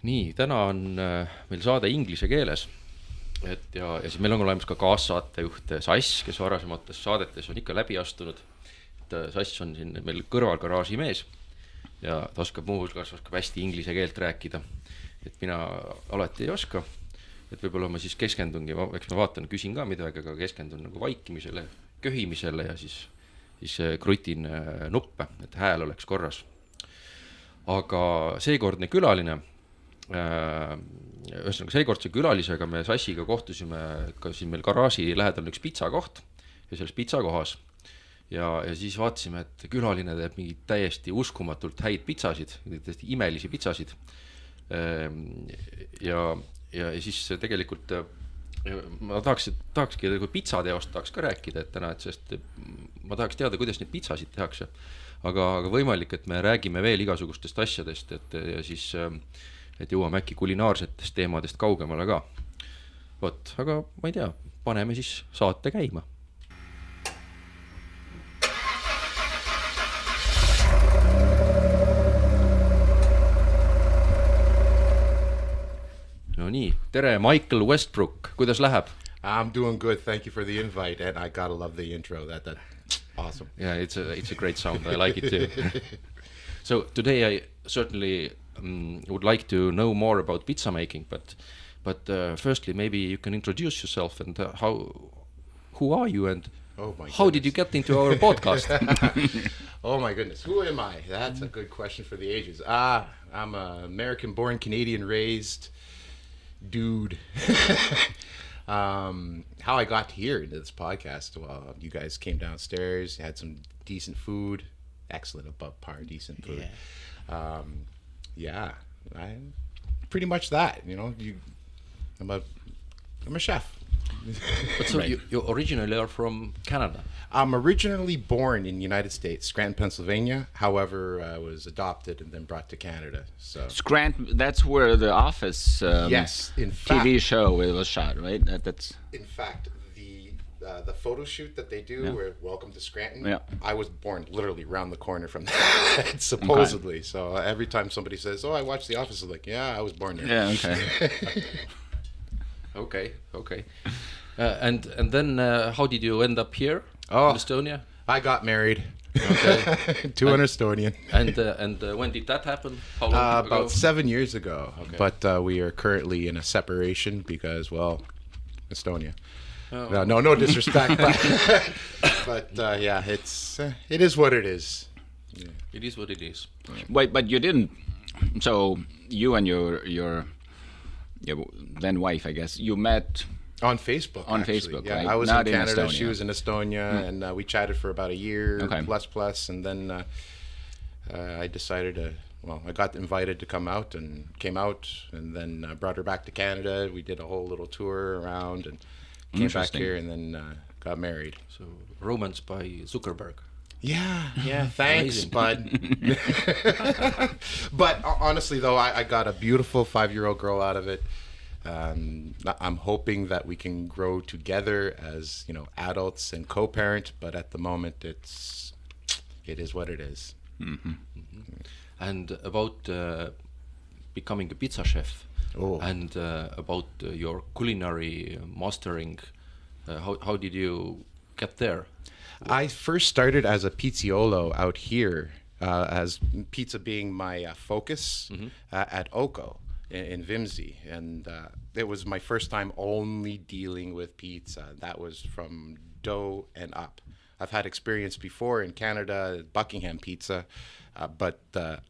Nii, täna on meil saade inglise keeles. Ja siis meil on olemas ka kaassaatejuht Sass, kes varasemates saadetes on ikka läbi astunud. Sass on siin meil kõrval garaažimees ja ta oskab muuhulgas hästi inglise keelt rääkida. Et mina alati ei oska. Et võib-olla ma siis keskendungi, eks ma vaatan, küsin ka midagi, aga keskendun nagu vaikimisele, köhimisele ja siis krutin nuppe, et hääl oleks korras. Aga seekordne külaline, ühesõnaga seekordse külalisega me Sassiga kohtusime ka siin meil garaaži lähedal üks pizzakoht ja selles pizzakohas ja siis vaatasime, et külaline teeb mingid täiesti uskumatult häid pizzasid, täiesti imelisi pizzasid ja siis tegelikult ma tahakski pitsateost tahaks ka rääkida, et täna, et sest ma tahaks teada, kuidas neid pizzasid tehakse, aga võimalik, et me räägime veel igasugustest asjadest, ja siis et jõuame äkki kulinaarsetest teemadest kaugemale ka. Vot, aga ma ei tea, paneme siis saate käima. No nii, tere Michael Westbrook, kuidas läheb? I'm doing good, thank you for the invite, and I gotta love the intro, that's awesome. Yeah, it's a great sound, I like it too. So today I certainly would like to know more about pizza making, but firstly maybe you can introduce yourself and who are you and how did you get into our podcast? Oh my goodness, who am I? That's a good question for the ages. I'm an American-born, Canadian-raised dude. How I got here into this podcast, well, you guys came downstairs, had some decent food, excellent, above par, decent food. Yeah. I'm pretty much that, you know. I'm a chef. But so right. you originally are from Canada? I'm originally born in the United States, Scranton, Pennsylvania. However, I was adopted and then brought to Canada. So Scranton, that's where the Office yes, in fact, TV show was shot, right? That's in fact the photo shoot that they do where Welcome to Scranton, I was born literally around the corner from that, supposedly. Okay. So every time somebody says, oh, I watched The Office, I'm like, yeah, I was born there. Yeah, okay. Okay. And then how did you end up here in Estonia? I got married. Okay. To an Estonian. And when did that happen? How long ago? About 7 years ago. Okay. But we are currently in a separation because, well, Estonia. Oh. No disrespect, but yeah, it is what it is. Yeah. It is what it is. Wait, but you didn't. So you and your then wife, I guess, you met on Facebook. On Facebook, yeah. Right? I was Not in Canada. In she was in Estonia, and we chatted for about a year plus, and then I decided to. Well, I got invited to come out and came out, and then brought her back to Canada. We did a whole little tour around and. Came back here and then got married. So romance by Zuckerberg. Yeah, thanks, bud. But honestly, though, I got a beautiful 5-year-old girl out of it. I'm hoping that we can grow together as, you know, adults and co-parent. But at the moment, it is what it is. Mm-hmm. Mm-hmm. And about becoming a pizza chef. And about your culinary mastering, how did you get there? I first started as a pizziolo out here, as pizza being my focus at Oko in Vimsey. And it was my first time only dealing with pizza. That was from dough and up. I've had experience before in Canada, Buckingham pizza, but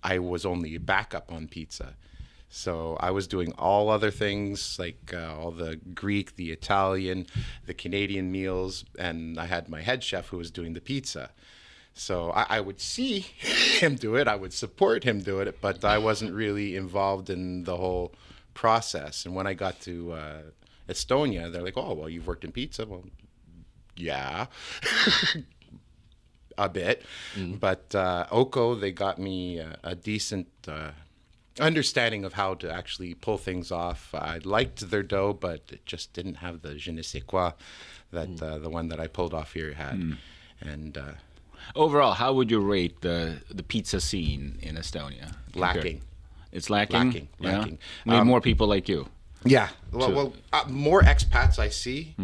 I was only backup on pizza. So I was doing all other things like all the Greek, the Italian, the Canadian meals, and I had my head chef who was doing the pizza. So I would see him do it, I would support him do it, but I wasn't really involved in the whole process. And when I got to Estonia, they're like, oh, well, you've worked in pizza. Well, yeah, a bit. But Oko, they got me a decent... understanding of how to actually pull things off. I liked their dough, but it just didn't have the je ne sais quoi that the one that I pulled off here had. And overall, how would you rate the pizza scene in Estonia? Lacking. It's lacking. Lacking. We need more people like you. Yeah. Well, more expats I see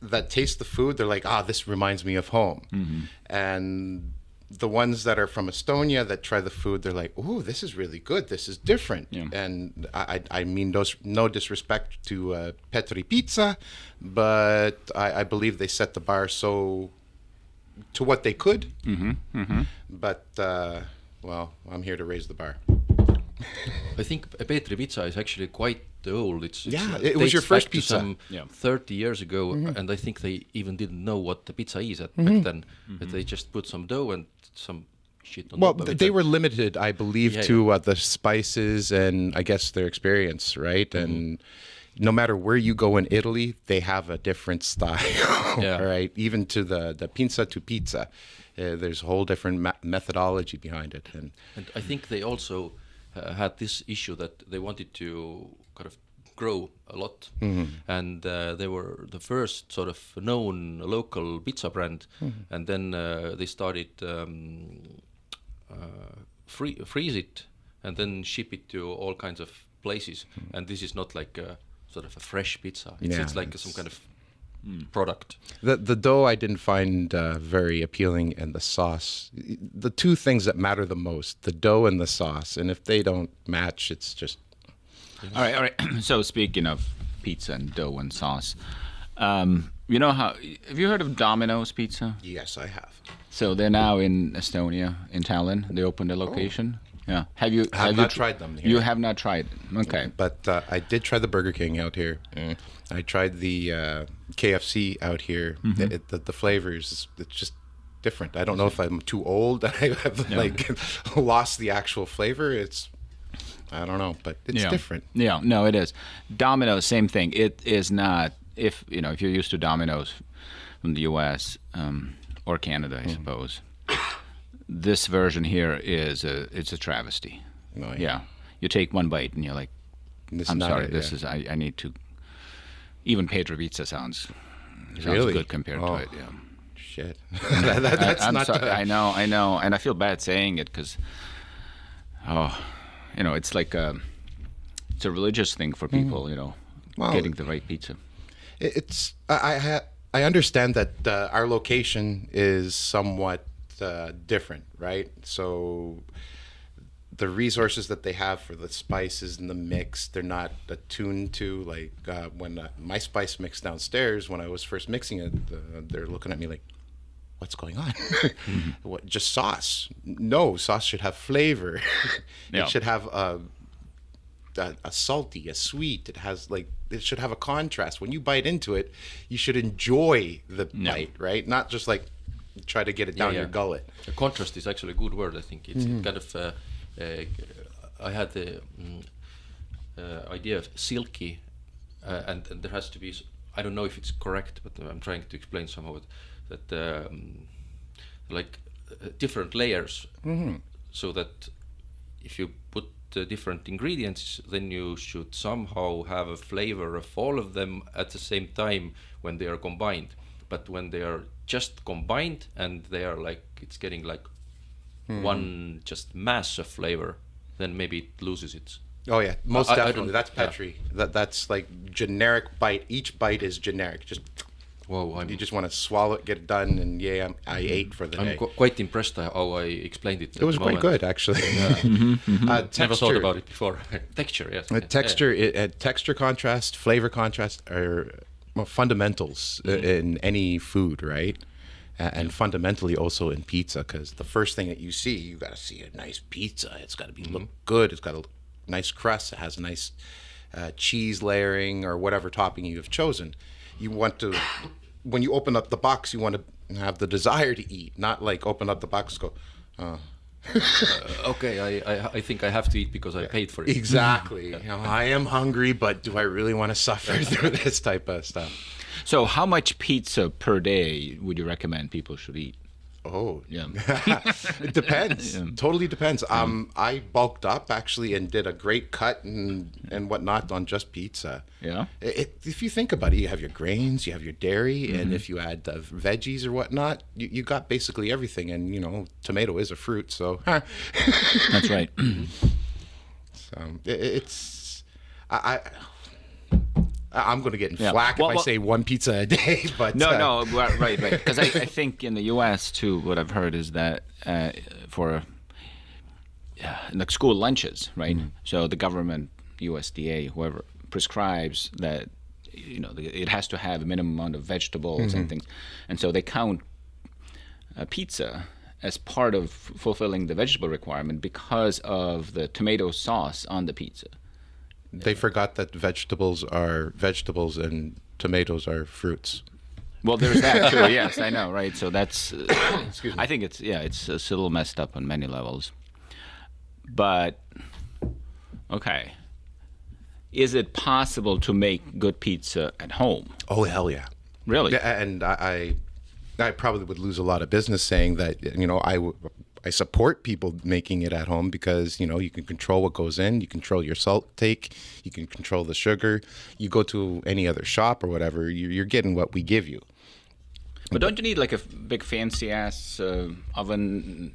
that taste the food. They're like, this reminds me of home. And the ones that are from Estonia that try the food, they're like, ooh, this is really good. This is different. Yeah. And I mean, no disrespect to Petri Pizza, but I believe they set the bar so to what they could. But, well, I'm here to raise the bar. I think Petri Pizza is actually quite old. It was your first pizza. Some 30 years ago, and I think they even didn't know what the pizza is back then. But they just put some dough and some shit on top of it. They were limited, I believe, to the spices and I guess their experience, right? And no matter where you go in Italy, they have a different style, right? Even to the pinza to pizza, there's a whole different methodology behind it. And I think they also had this issue that they wanted to kind of grow a lot, and they were the first sort of known local pizza brand, and then they started freeze it and then ship it to all kinds of places, and this is not like a sort of a fresh pizza. It's like some kind of product. The dough I didn't find very appealing, and the sauce. The two things that matter the most, the dough and the sauce, and if they don't match, it's just... All right. So speaking of pizza and dough and sauce, you know how... Have you heard of Domino's Pizza? Yes, I have. So they're now in Estonia, in Tallinn. They opened a location. Yeah. Have you not tried them here. You have not tried it. Okay. But I did try the Burger King out here. I tried the KFC out here. The flavors, it's just different. I don't know if I'm too old. I have lost the actual flavor. I don't know, but it's different. Yeah, no, it is. Domino's, same thing. It is not, if you're used to Domino's from the US or Canada, I suppose. This version here it's a travesty. Oh, yeah. You take one bite and you're like, I'm sorry, I need to, even Pedro Pizza sounds really good compared to it. Yeah. Shit. That's I'm not sorry. I know, and I feel bad saying it because, it's like it's a religious thing for people, getting the right pizza. I understand that our location is somewhat different, right? So the resources that they have for the spices and the mix, they're not attuned to. Like when my spice mix downstairs, when I was first mixing it, they're looking at me like, what's going on? What, just sauce? No, sauce should have flavor. It should have a salty, a sweet. It should have a contrast. When you bite into it, you should enjoy the bite, right? Not just like try to get it down your gullet. The contrast is actually a good word, I think. It's kind of, I had the idea of silky, and there has to be, I don't know if it's correct, but I'm trying to explain somehow that different layers, so that if you put different ingredients, then you should somehow have a flavor of all of them at the same time when they are combined. But when they are just combined and they are it's getting one just mass of flavor, then maybe it loses its... Oh yeah, most definitely. That's Petri. That's like generic bite. Each bite is generic. Just you just want to swallow it, get it done, and I ate for the day. I'm quite impressed how I explained it. It was quite good, actually. Texture, never thought about it before. Texture, yes. Texture contrast, flavor contrast are fundamentals in any food, right? And fundamentally also in pizza, because the first thing that you see, you got to see a nice pizza. It's got to look good. It's got a nice crust. It has a nice cheese layering or whatever topping you have chosen. You want to, when you open up the box, you want to have the desire to eat, not like open up the box and go, okay, I think I have to eat because I paid for it. Exactly. I am hungry, but do I really want to suffer through this type of stuff? So how much pizza per day would you recommend people should eat? Oh, yeah. It depends. Totally depends. I bulked up actually and did a great cut and whatnot on just pizza. Yeah. If you think about it, you have your grains, you have your dairy, and if you add veggies or whatnot, you got basically everything. And tomato is a fruit, so. That's right. So it's I'm going to get in flack if I say one pizza a day, but no, right. Because I think in the U.S. too, what I've heard is that for like school lunches, right? Mm-hmm. So the government, USDA, whoever prescribes that, it has to have a minimum amount of vegetables and things, and so they count pizza as part of fulfilling the vegetable requirement because of the tomato sauce on the pizza. They forgot that vegetables are vegetables and tomatoes are fruits. Well, there's that too. Yes, I know, right? So that's. Excuse me. I think it's a little messed up on many levels. But okay, is it possible to make good pizza at home? Oh hell yeah! Really? Yeah, and I probably would lose a lot of business saying that I support people making it at home because, you can control what goes in, you control your salt take, you can control the sugar. You go to any other shop or whatever, you're getting what we give you. But don't you need like a big fancy-ass oven,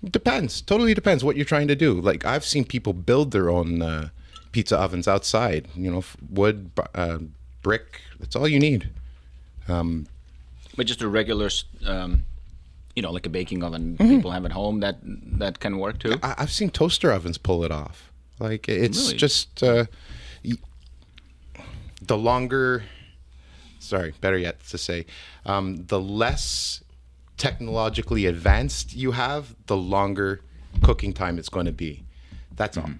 Depends. Totally depends what you're trying to do. Like, I've seen people build their own pizza ovens outside, wood, brick, that's all you need. But just a regular... like a baking oven people have at home, that can work too? I've seen toaster ovens pull it off. Like, it's really? Just the longer, better yet to say, the less technologically advanced you have, the longer cooking time it's going to be. That's all.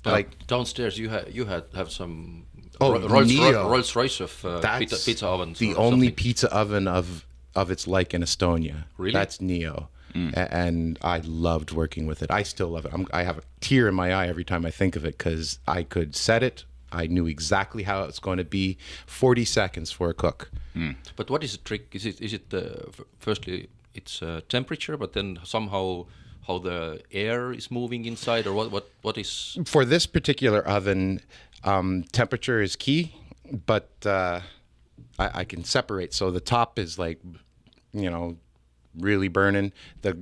Like downstairs, you have some Rolls Royce of pizza ovens. The only pizza oven of its like in Estonia. Really? That's Neo. And I loved working with it. I still love it. I have a tear in my eye every time I think of it because I could set it. I knew exactly how it's going to be. 40 seconds for a cook. But what is the trick? Is it firstly it's temperature, but then somehow how the air is moving inside, or what is? For this particular oven, temperature is key, but I can separate. So the top is like, really burning. The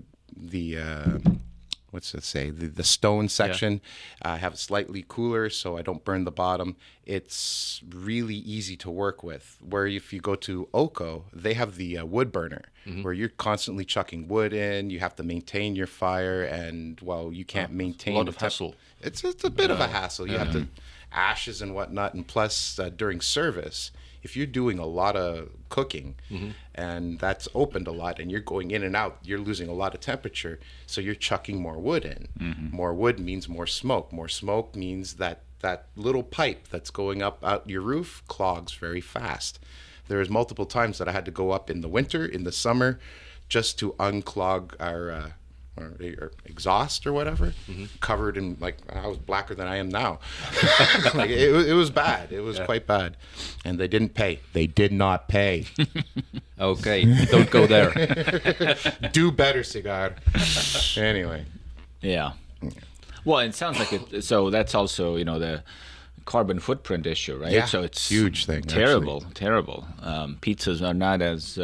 what's it say? The stone section, I have it slightly cooler so I don't burn the bottom. It's really easy to work with. Where if you go to Oko, they have the wood burner, where you're constantly chucking wood in. You have to maintain your fire, and you can't maintain. A lot of hassle. It's a bit of a hassle. You have to ashes and whatnot, and plus during service, if you're doing a lot of cooking and that's opened a lot and you're going in and out, you're losing a lot of temperature, so you're chucking more wood in. More wood means more smoke. More smoke means that little pipe that's going up out your roof clogs very fast. There's multiple times that I had to go up in the winter, in the summer, just to unclog our exhaust or whatever, covered in, like, I was blacker than I am now. Like, it was bad. It was quite bad. And they didn't pay. They did not pay. Okay, don't go there. Do better, Cigar. Anyway. Yeah. Well, it sounds like it. So that's also, the carbon footprint issue, right? Yeah, so it's huge thing. Terrible. Pizzas are not as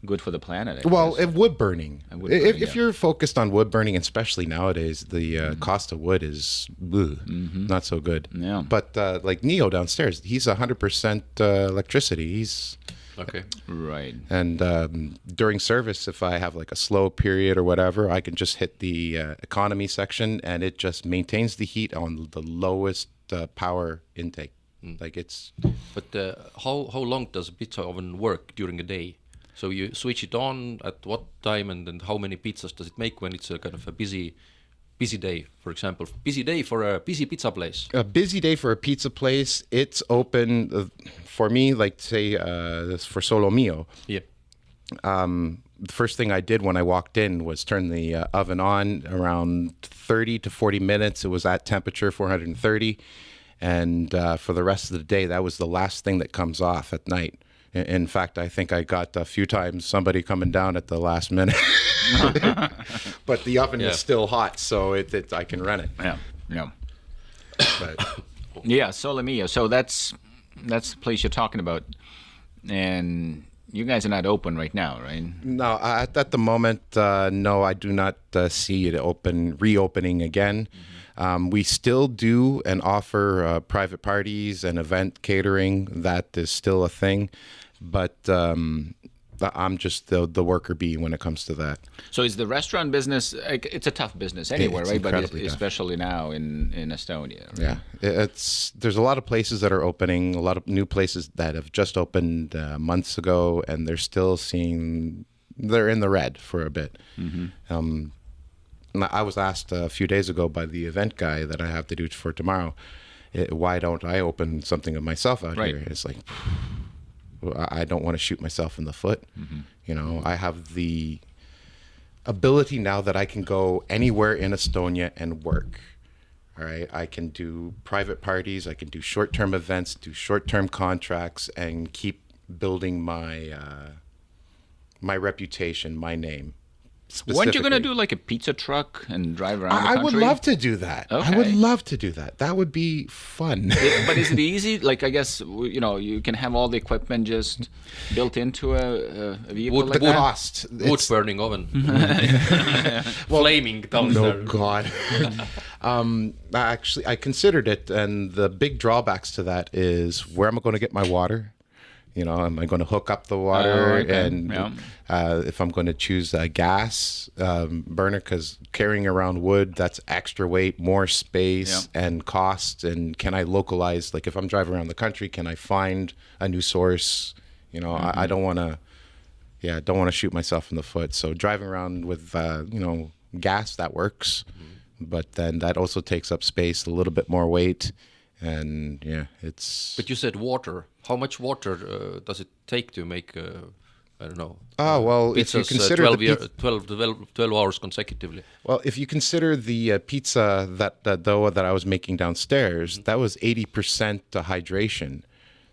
good for the planet. Wood burning. If you're focused on wood burning, especially nowadays, the cost of wood is not so good. Yeah. But like Neo downstairs, he's 100% electricity. He's okay. Right. And during service, if I have like a slow period or whatever, I can just hit the economy section, and it just maintains the heat on the lowest power intake. Like it's. But how long does a pizza oven work during the day? So you switch it on at what time, and then how many pizzas does it make when it's a kind of a busy day, for example? Busy day for a busy pizza place. A busy day for a pizza place, it's open for me, like say for Solo Mio. Yeah. The first thing I did when I walked in was turn the oven on around 30 to 40 minutes. It was at temperature 430. And for the rest of the day, that was the last thing that comes off at night. In fact, I think I got a few times somebody coming down at the last minute. But the oven is still hot, so I can run it. Yeah. But, yeah, Solo Mio. So that's the place you're talking about. And you guys are not open right now, right? No, at the moment, no, I do not see it reopening again. We still do and offer private parties and event catering. That is still a thing, but I'm just the worker bee when it comes to that. So is the restaurant business, it's a tough business anywhere, It's right? But incredibly tough. especially now in Estonia. Right? Yeah, there's a lot of places that are opening, a lot of new places that have just opened months ago, and they're still they're in the red for a bit. I was asked a few days ago by the event guy that I have to do for tomorrow, why don't I open something of myself out here? It's like, I don't want to shoot myself in the foot. You know, I have the ability now that I can go anywhere in Estonia and work. All right, I can do private parties, I can do short-term events, do short-term contracts, and keep building my my reputation, my name. Weren't you going to do like a pizza truck and drive around the I country? would love to do that. Okay. I would love to do that. That would be fun. But is it easy? Like, I guess, you know, you can have all the equipment just built into a vehicle like that? Cost. Wood-burning oven. Flaming No, dumpster. God. Actually, I considered it, and the big drawbacks to that is, where am I going to get my water? You know, am I going to hook up the water? Okay. And Yeah. if I'm going to choose a gas burner, because carrying around wood, that's extra weight, more space, and cost. And can I localize, like if I'm driving around the country, can I find a new source? You know, I don't want to, don't want to shoot myself in the foot. So driving around with, you know, gas, that works. But then that also takes up space, a little bit more weight. And it's... But you said water. How much water does it take to make, I don't know, Oh, well, if you pizzas consider 12 hours consecutively? Well, if you consider the pizza, that dough that I was making downstairs, that was 80% hydration.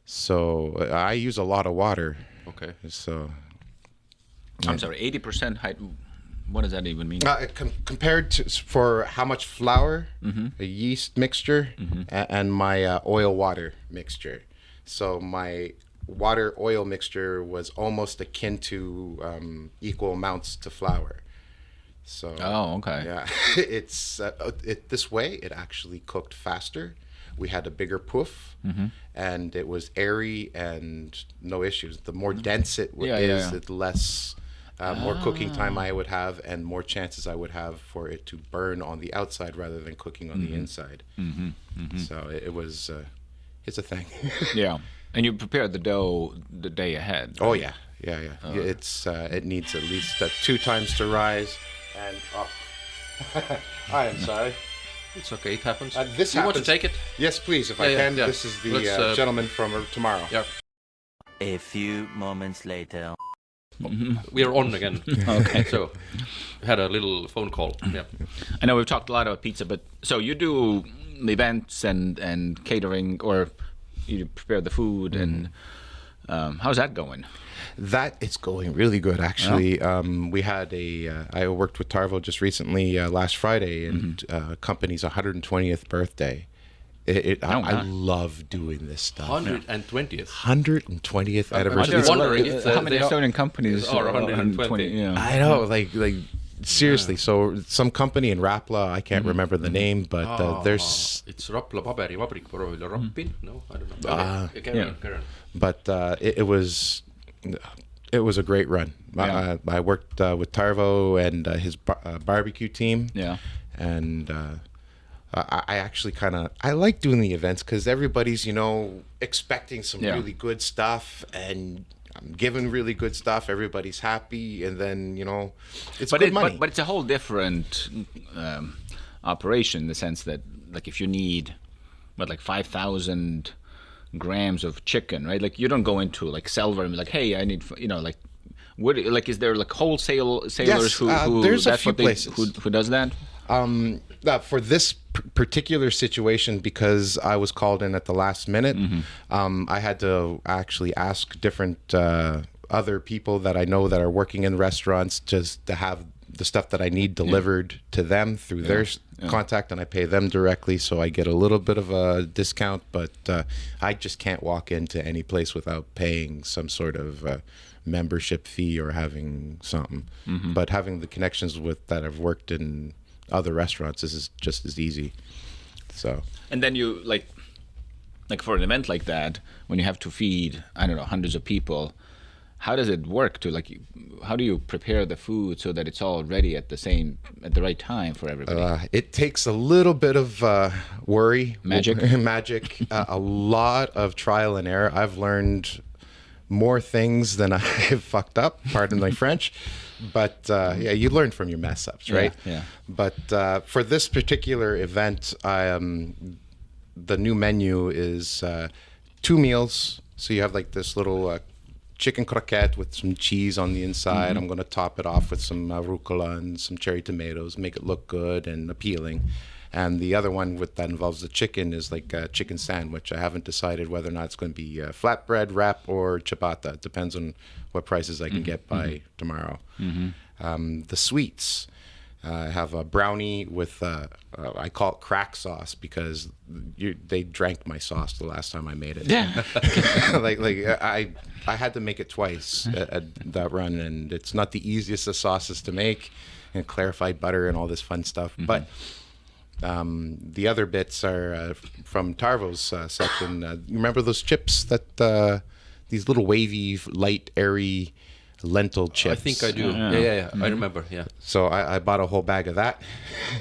So I use a lot of water. Okay. So I'm sorry, 80% height. What does that even mean? compared to for how much flour, a yeast mixture, and my oil water mixture. So my water oil mixture was almost akin to equal amounts to flour. So Okay. yeah, it's this way it actually cooked faster. We had a bigger poof, and it was airy and no issues. The more dense it is, the less more cooking time I would have, and more chances I would have for it to burn on the outside rather than cooking on the inside. So it was, it's a thing. Yeah. And you prepared the dough the day ahead. Oh yeah. It's it needs at least 2 times to rise. And I am sorry. It's okay, it happens. This you want to happens. take it? Yes, please, if I can. Yeah. This is the Let's, gentleman from tomorrow. Yeah. A few moments later. We are on again. Okay. So, we had a little phone call. Yeah. I know we've talked a lot about pizza, but so you do events and catering, or you prepare the food, and how's that going? That it's going really good, actually. We had I worked with Tarvo just recently last Friday, and company's 120th birthday. I love doing this stuff. 120th. 120th anniversary. just wondering if how many they are- Estonian companies are 120? Yeah. I know, like seriously. So some company in Rapla, I can't remember the name, but there's. It's Rapla paberivabrik, Poroviila Rappin? No, I don't know. Carry on. But it was a great run. Yeah. I worked with Tarvo and his barbecue team. Yeah. And I actually I like doing the events because everybody's, expecting some really good stuff, and I'm giving really good stuff. Everybody's happy, and then, it's good money. But it's a whole different operation in the sense that, like, if you need, 5,000 grams of chicken, right? Like, you don't go into, Selver and be like, hey, I need, is there, wholesalers Yes, who there's a that's few what they, places. who does that? For this particular situation, because I was called in at the last minute, I had to actually ask different other people that I know that are working in restaurants just to have the stuff that I need delivered to them through their contact, and I pay them directly, so I get a little bit of a discount, but I just can't walk into any place without paying some sort of membership fee or having something. But having the connections that I've worked in other restaurants, this is just as easy. So. And then you like for an event like that, when you have to feed, I don't know, hundreds of people, how does it work to how do you prepare the food so that it's all ready at the right time for everybody? It takes a little bit of worry. Magic? Magic. A lot of trial and error. I've learned more things than I've fucked up, pardon my French. But yeah, you learn from your mess ups, right? Yeah. But for this particular event, the new menu is 2 meals. So you have like this little chicken croquette with some cheese on the inside. I'm going to top it off with some rucola and some cherry tomatoes, make it look good and appealing. And the other one that involves the chicken is like a chicken sandwich. I haven't decided whether or not it's going to be flatbread, wrap, or ciabatta. It depends on what prices I can get by tomorrow. The sweets. I have a brownie with, I call it crack sauce because they drank my sauce the last time I made it. Yeah. I had to make it twice at that run, and it's not the easiest of sauces to make, and clarified butter and all this fun stuff. But the other bits are from Tarvo's section. You remember those chips that, these little wavy, light, airy lentil chips? I think I do. Yeah. I remember, yeah. So I bought a whole bag of that.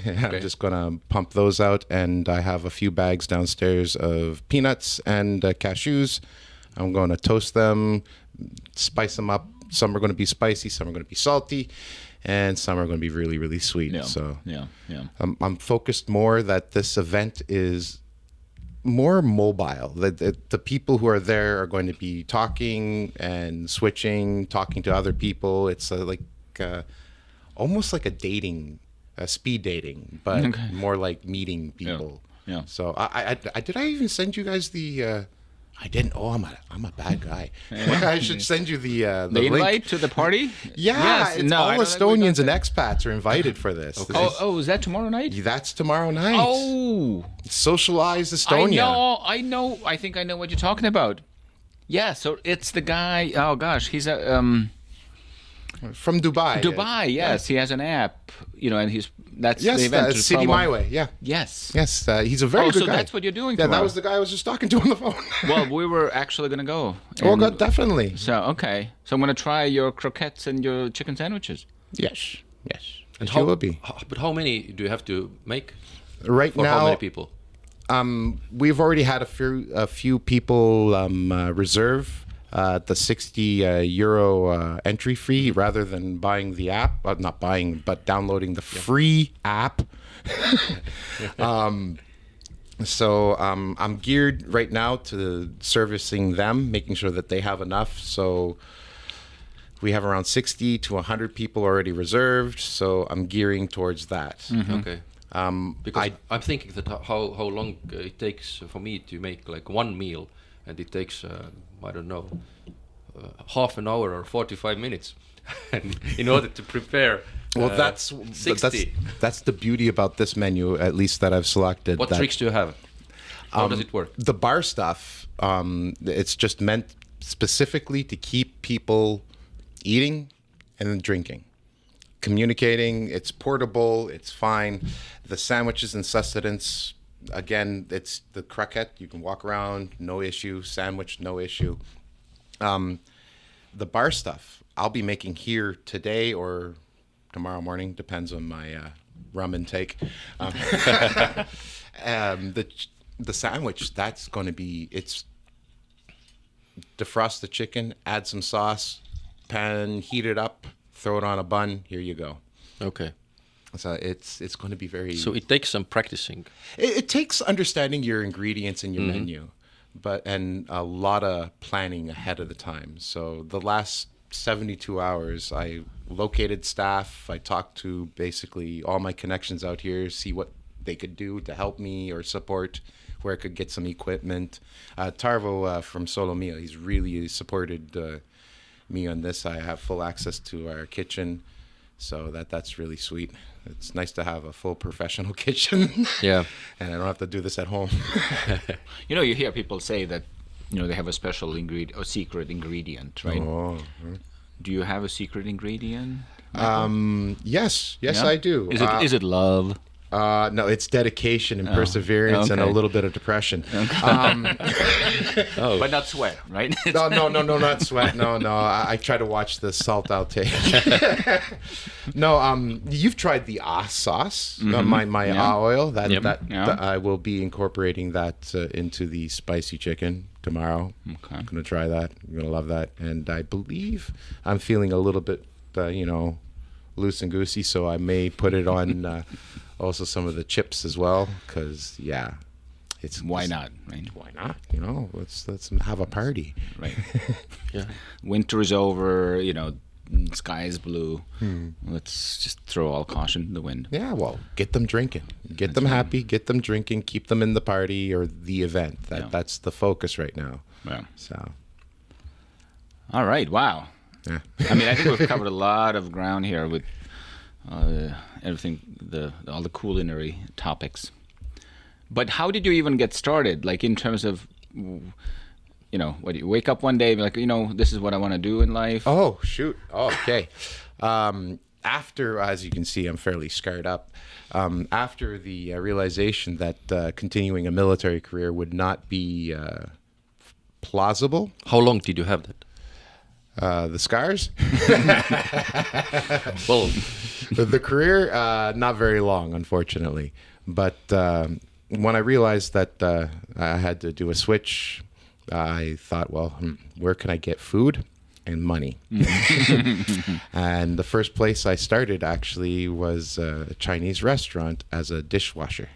I'm just going to pump those out. And I have a few bags downstairs of peanuts and cashews. I'm going to toast them, spice them up. Some are going to be spicy, some are going to be salty, and some are going to be really, really sweet. Yeah. So Yeah. I'm focused more that this event is more mobile. The people who are there are going to be talking and switching, talking to other people. It's almost like a speed dating, but more like meeting people. Yeah. So I did I even send you guys the? I didn't. Oh, I'm a bad guy. I should send you the The link. invite to the party? Yeah, Yes. No, I all don't think we Estonians got and that. expats are invited for this. Oh, is that tomorrow night? That's tomorrow night. Oh, Socialize Estonia. I know. I think I know what you're talking about. Yeah, so it's the guy. Oh gosh, he's a From Dubai. Dubai. Yes, he has an app. And that's Yes, the event. to City promo- My Way. Yeah. Yes. Yes, he's a very Oh, good so guy. that's what you're doing Yeah, tomorrow. that was the guy I was just talking to on the phone. Well, we were actually gonna go. Oh, And- God, definitely. So okay, so I'm gonna try your croquettes and your chicken sandwiches. Yes. And You will be. But how many do you have to make? Right For how now, many people? we've already had a few people reserve the 60 euro entry fee rather than buying the app. Not buying, but downloading the free app. So I'm geared right now to servicing them, making sure that they have enough. So we have around 60 to 100 people already reserved. So I'm gearing towards that. Okay. Because I'm thinking that how long it takes for me to make like one meal, and it takes I don't know, half an hour or 45 minutes, in order to prepare. Well, that's 60. that's the beauty about this menu, at least that I've selected. What that, tricks do you have? How does it work? The bar stuff, it's just meant specifically to keep people eating and then drinking. Communicating, it's portable, it's fine. The sandwiches and sustenance, again, it's the croquette. You can walk around, no issue. Sandwich, no issue. The bar stuff, I'll be making here today or tomorrow morning, depends on my rum intake. The sandwich, that's going to be, it's defrost the chicken, add some sauce, pan, heat it up, throw it on a bun, here you go. Okay. So it's going to be very... So it takes some practicing. It takes understanding your ingredients and your menu, and a lot of planning ahead of the time. So the last 72 hours, I located staff. I talked to basically all my connections out here, see what they could do to help me or support, where I could get some equipment. Tarvo from Solo Mio, he's really supported me on this. I have full access to our kitchen, so that's really sweet. It's nice to have a full professional kitchen. Yeah. And I don't have to do this at home. You hear people say that, they have a special ingredient or secret ingredient, right? Oh. Do you have a secret ingredient? Yes, Yeah? I do. Is it love? No, it's dedication and perseverance and a okay. little bit of depression. But not sweat, right? No, not sweat. No. I try to watch the salt outtake. No, you've tried the sauce, my oil. That I will be incorporating that into the spicy chicken tomorrow. Okay. I'm gonna try that. I'm gonna love that. And I believe I'm feeling a little bit, loose and goosey, so I may put it on also some of the chips as well. Because Why not, right? Why not? Let's have a party. Right. Yeah. Winter is over. Sky is blue. Let's just throw all caution to the wind. Yeah, well, get them drinking, get them happy, get them drinking, keep them in the party or the event. That's the focus right now. Yeah. So. All right. Wow. Yeah. I mean, I think we've covered a lot of ground here with everything, all the culinary topics. But how did you even get started? Like in terms of, what do you wake up one day and be like, this is what I want to do in life? Oh, shoot. Oh, okay. After, as you can see, I'm fairly scarred up. After the realization that continuing a military career would not be plausible. How long did you have that? The scars? Well, The career, not very long, unfortunately. But when I realized that I had to do a switch, I thought, well, where can I get food and money? And the first place I started actually was a Chinese restaurant as a dishwasher.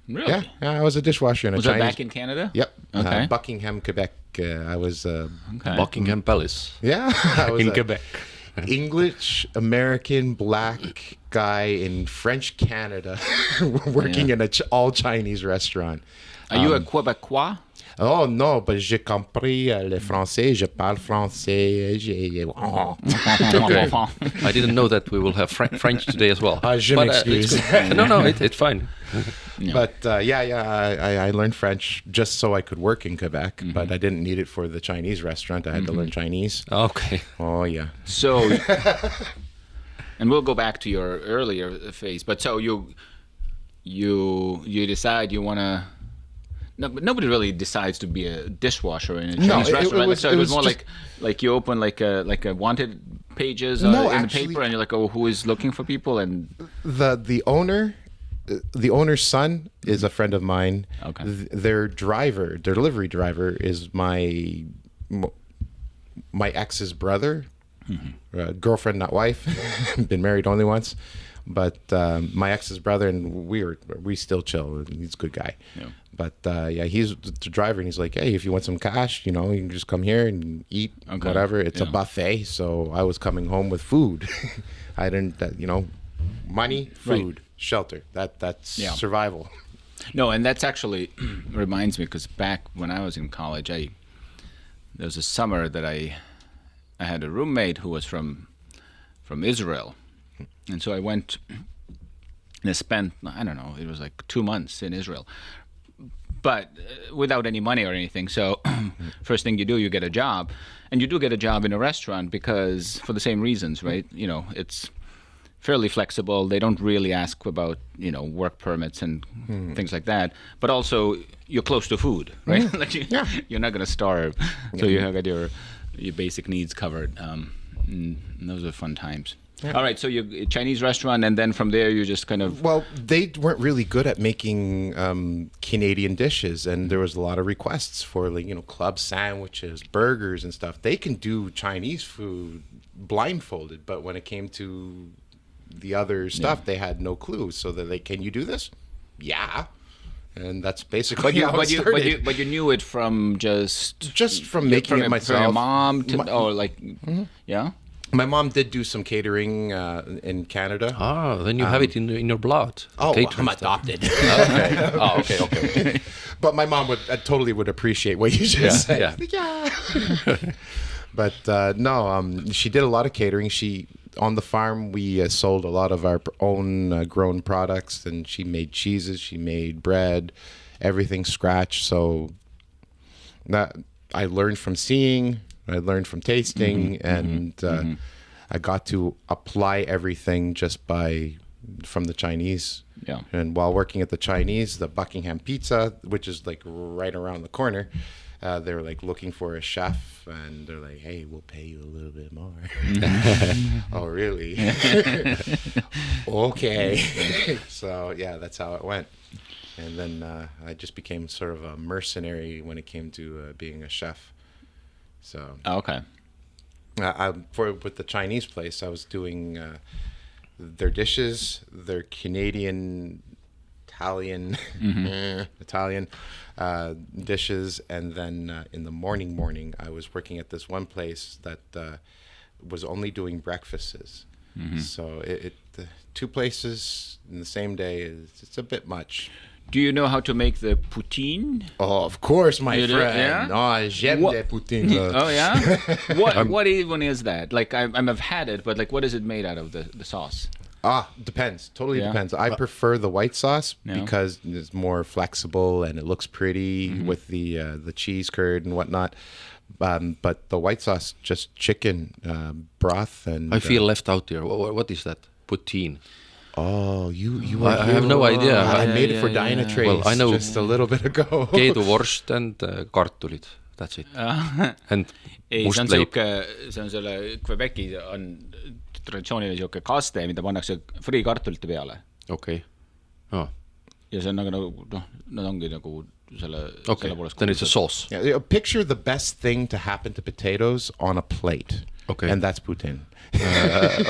Really? Yeah, I was a dishwasher in a Was Chinese. that back in Canada? Yep. Okay. Buckingham, Quebec. I was. Okay. Buckingham Palace Yeah. I was in a Quebec. English American black guy in French Canada working in an all Chinese restaurant. Are you a Quebecois? Oh non, but j'ai compris le français, je parle français. I didn't know that we will have French today as well. Je But, m'excuse. it's good. No, it's fine. But I learned French just so I could work in Quebec, but I didn't need it for the Chinese restaurant. I had to learn Chinese. Okay. Oh yeah. So, and we'll go back to your earlier phase. But so you decide you want to. No, but nobody really decides to be a dishwasher in a Chinese restaurant. So it was more like you open like a wanted pages in the paper, and you're like, oh, who is looking for people? And the owner's son is a friend of mine. Okay. Their delivery driver is my ex's brother, girlfriend, not wife. Been married only once, but my ex's brother, and we still chill. He's a good guy. Yeah. But he's the driver, and he's like, hey, if you want some cash, you can just come here and eat whatever. It's a buffet, so I was coming home with food. I didn't, money, food, shelter. That's survival. No, and that's actually reminds me, because back when I was in college, there was a summer that I had a roommate who was from Israel, and so I went and I spent, I don't know, it was like 2 months in Israel, but without any money or anything. So first thing you do, you get a job, and you do get a job in a restaurant because for the same reasons, right? It's fairly flexible. They don't really ask about, work permits and things like that. But also, you're close to food, right? You're not going to starve. So you have got your basic needs covered. And those are fun times. Yeah. All right, so you Chinese restaurant, and then from there you just kind of... Well, they weren't really good at making Canadian dishes, and there was a lot of requests for, club sandwiches, burgers and stuff. They can do Chinese food blindfolded, but when it came to the other stuff, they had no clue. So can you do this? Yeah. And that's basically how it started. But you knew it from just from making it myself. From your mom yeah. My mom did do some catering in Canada. Ah, then you have it in your blood. Oh, I'm adopted. Okay. Oh, okay. But my mom totally would appreciate what you just said. Yeah. But no, she did a lot of catering. On the farm, we sold a lot of our own grown products, and she made cheeses, she made bread, everything scratch. So that I learned from seeing, I learned from tasting, and I got to apply everything just from the Chinese. Yeah. And while working at the Chinese, the Buckingham Pizza, which is like right around the corner, they were like looking for a chef, and they're like, "Hey, we'll pay you a little bit more." Oh, really? Okay. So yeah, that's how it went. And then I just became sort of a mercenary when it came to being a chef. So Okay. with the Chinese place, I was doing their dishes, their Canadian, Italian, Italian dishes, and then in the morning, I was working at this one place that was only doing breakfasts. So the two places in the same day it's a bit much. Do you know how to make the poutine? Oh, of course, my You do? friend. Yeah? Oh, j'aime les poutines. Oh yeah. What even is that? Like I've had it, but like what is it made out of the sauce? Depends. Totally Yeah. depends. I prefer the white sauce Yeah. because it's more flexible and it looks pretty with the cheese curd and whatnot. But the white sauce, just chicken broth and. I feel left out here. What is that? Poutine. Oh, you I have no idea. I made it Yeah, for yeah, Dyna yeah. Trace Well, I know- just a little bit ago. Keeduvorst and kartulid. That's it. And ei, see on mustleib. see on selle Quebeci on traditsiooniline siuke kaste, mida pannakse friikartulite peale. Okay. Oh. Ja see on nagu noh, nad ongi nagu selle Okay. Then it's a sauce. Yeah, picture the best thing to happen to potatoes on a plate. Okay. And that's poutine.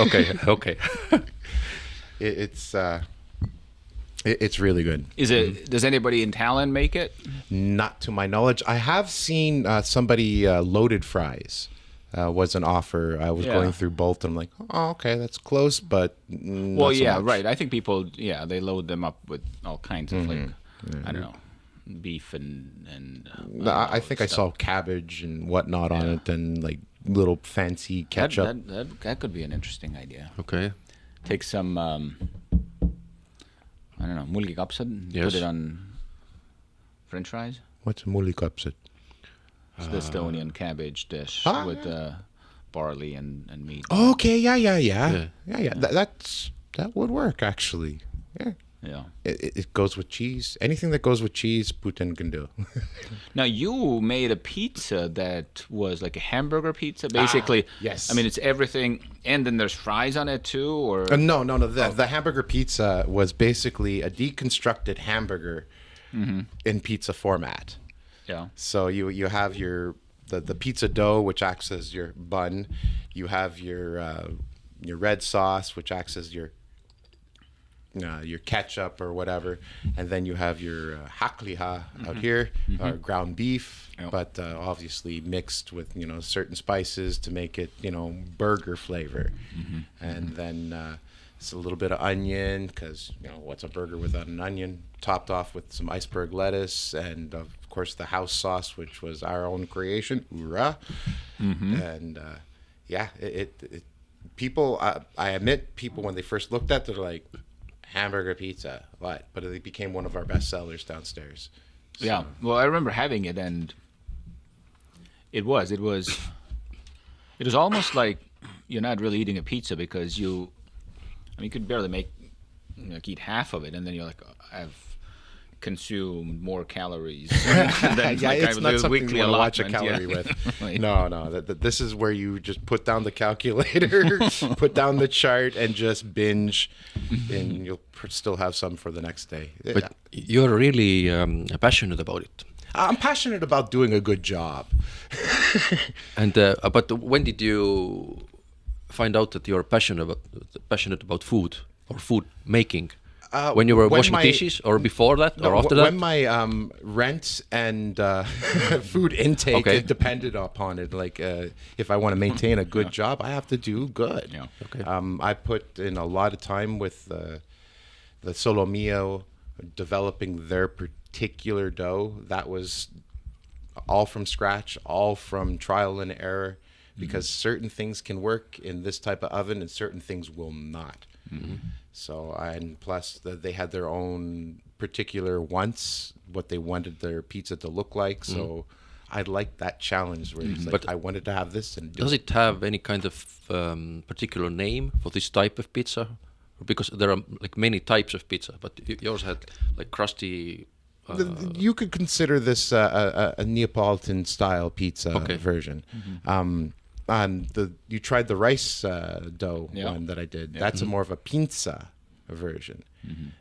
Okay. It's really good. Is it? Does anybody in Tallinn make it? Not to my knowledge. I have seen somebody loaded fries was an offer. I was Yeah. going through both. And I'm like, oh, okay, that's close, but Well, not so yeah, much. right. I think people, they load them up with all kinds of like, I don't know, beef and No, I think I saw cabbage and whatnot on it, and like little fancy ketchup. That could be an interesting idea. Okay. Take some, I don't know, mulgikapsad, Yes. put it on French fries. What's mullikapsad? It's the Estonian cabbage dish with barley and meat. Okay, yeah. Yeah. That would work actually. Yeah. Yeah. It goes with cheese. Anything that goes with cheese, Putin can do. Now you made a pizza that was like a hamburger pizza, basically. yes. I mean, it's everything, and then there's fries on it too, or No. The hamburger pizza was basically a deconstructed hamburger in pizza format. yeah. So you have the pizza dough, which acts as your bun. You have your red sauce, which acts as your ketchup or whatever, and then you have your hakliha out here, ground beef, but obviously mixed with certain spices to make it burger flavor, and then it's a little bit of onion because what's a burger without an onion? Topped off with some iceberg lettuce and of course the house sauce, which was our own creation. Hoorah! And it people. I admit, people when they first looked at it, they're like, hamburger pizza, what? But it became one of our best sellers downstairs. So. Yeah. Well, I remember having it, and it was almost like you're not really eating a pizza because you could barely eat half of it, and then you're like, I've consumed more calories than It's not something weekly you want to watch a allotment, calorie with. Like- No. This is where you just put down the calculator, put down the chart, and just binge, and you'll still have some for the next day. But you're really passionate about it. I'm passionate about doing a good job. And but when did you find out that you're passionate about food or food making? When you were washing dishes, or before that, or after that? When my rent and food intake Okay. it depended upon it. Like if I want to maintain a good job, I have to do good. Yeah. Okay. I put in a lot of time with the Solomio, developing their particular dough. That was all from scratch, all from trial and error, because certain things can work in this type of oven and certain things will not. So, and plus they had their own particular wants, what they wanted their pizza to look like. So I like that challenge where it's like, But I wanted to have this and do Does it have any kind of particular name for this type of pizza? Because there are like many types of pizza, but yours had like crusty. You could consider this a Neapolitan style pizza version. And you tried the rice dough one that I did. That's more of a pinza version.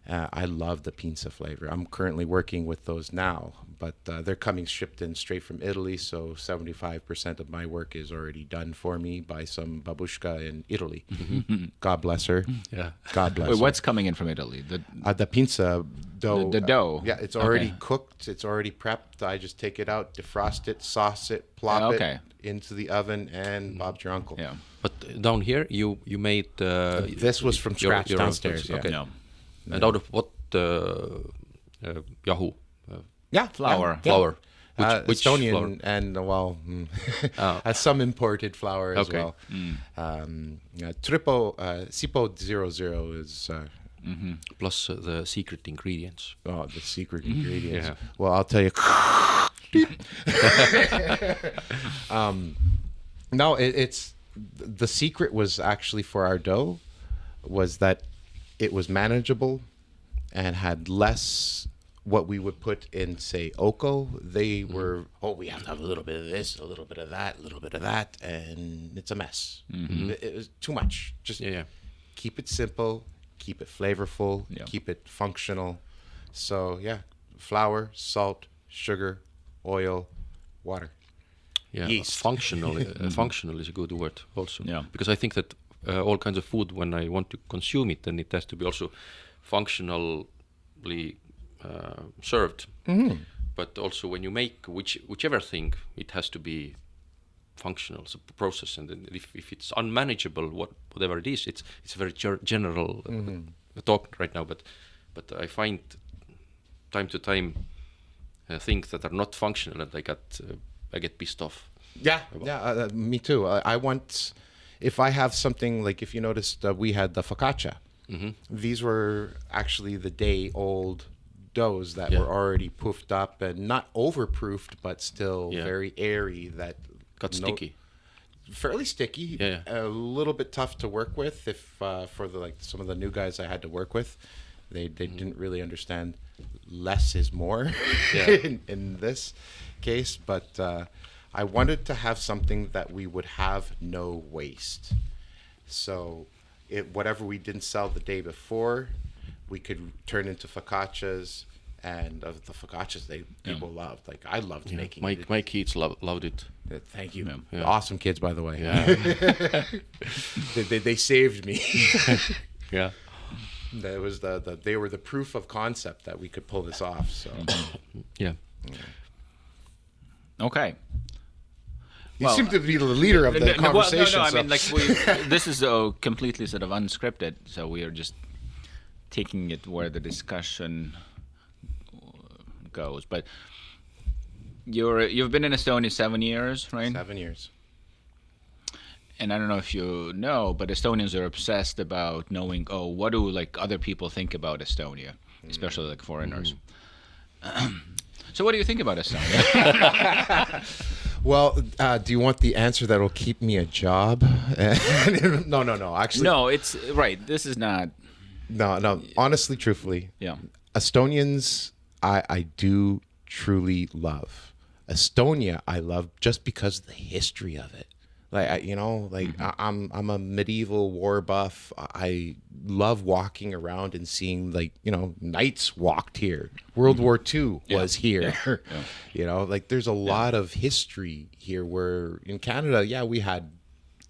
I love the pinza flavor. I'm currently working with those now, but they're coming shipped in straight from Italy, so 75% of my work is already done for me by some babushka in Italy. God bless her. Yeah. God bless Wait, her. what's coming in from Italy? The pinza dough. The dough. Yeah, it's already cooked. It's already prepped. I just take it out, defrost it, sauce it, plop it into the oven, and Bob's your uncle. Yeah. But down here, you made. This was from scratch downstairs. Okay. Yeah. And out of what Yahoo? Flour. Flour. Which Estonian flour? and some imported flour as well. Sipo 00 is Plus the secret ingredients. the secret ingredients. Yeah. Well, I'll tell you. No, it's the secret was actually for our dough was that it was manageable and had less what we would put in, say, Oko. They were, we have to have a little bit of this, a little bit of that, a little bit of that, and it's a mess. It was too much. Just keep it simple, keep it flavorful, keep it functional. So, flour, salt, sugar, oil, water. Yeah, Yeast. functional. Functional is a good word also. Yeah. Because I think that all kinds of food, when I want to consume it, then it has to be also functionally served. But also when you make whichever thing, it has to be functional. It's a process, and then if it's unmanageable, whatever it is, it's a very general talk right now. But I find time to time things that are not functional, and I get pissed off. Me too. I want, if I have something like, if you noticed, we had the focaccia. These were actually the day-old doughs that were already poofed up and not overproofed, but still very airy. That got sticky. Fairly sticky. A little bit tough to work with. If for some of the new guys I had to work with, they didn't really understand less is more in this case. But I wanted to have something that we would have no waste. So whatever we didn't sell the day before, we could turn into focaccias, and of the focaccias people loved. Like, I loved making it. My kids loved it. Thank you. Awesome kids, by the way. They saved me. That was they were the proof of concept that we could pull this off. So Okay. You seem to be the leader of the conversation. I mean, like, this is completely sort of unscripted, so we are just taking it where the discussion goes. But you've been in Estonia 7 years, right? 7 years. And I don't know if you know, but Estonians are obsessed about knowing, what do like other people think about Estonia, especially like foreigners. So what do you think about Estonia? Well, do you want the answer that will keep me a job? No. Actually, no, it's right. This is not. No. Honestly, truthfully, Estonians, I do truly love. Estonia, I love just because of the history of it. Like, I'm a medieval war buff. I love walking around and seeing, knights walked here. World War II was here. There's a lot of history here where in Canada, we had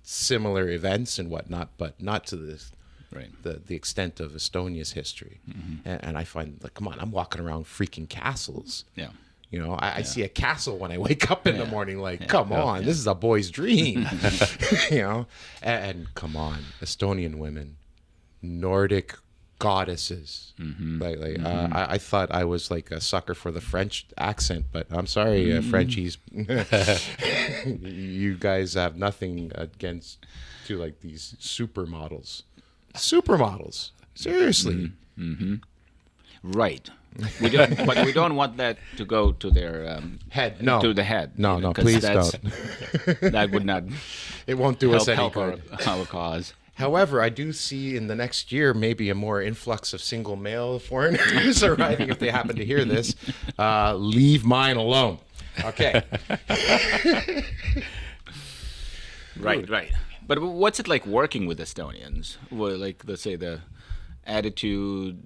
similar events and whatnot, but not to this, the extent of Estonia's history. And I find, come on, I'm walking around freaking castles. I see a castle when I wake up in the morning, come on, this is a boy's dream. And come on, Estonian women, Nordic goddesses. I thought I was like a sucker for the French accent, but I'm sorry, Frenchies. You guys have nothing against these supermodels. Seriously. Right. But we don't want that to go to their Head, no. to the head. No, no, 'cause please that's- don't. That would not It won't do us any help good. our cause. However, I do see in the next year maybe a more influx of single male foreigners arriving if they happen to hear this. Leave mine alone. Okay. Right. But what's it like working with Estonians? Well, like, let's say the attitude,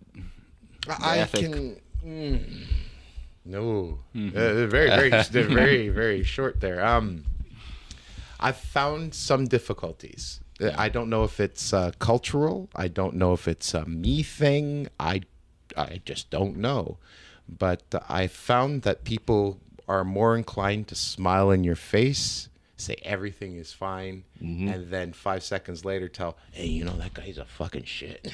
I ethic. can. No. Very, very short there. I've found some difficulties. I don't know if it's cultural. I don't know if it's a me thing. I just don't know. But I found that people are more inclined to smile in your face, say everything is fine, and then 5 seconds later tell, hey, you know, that guy's a fucking shit.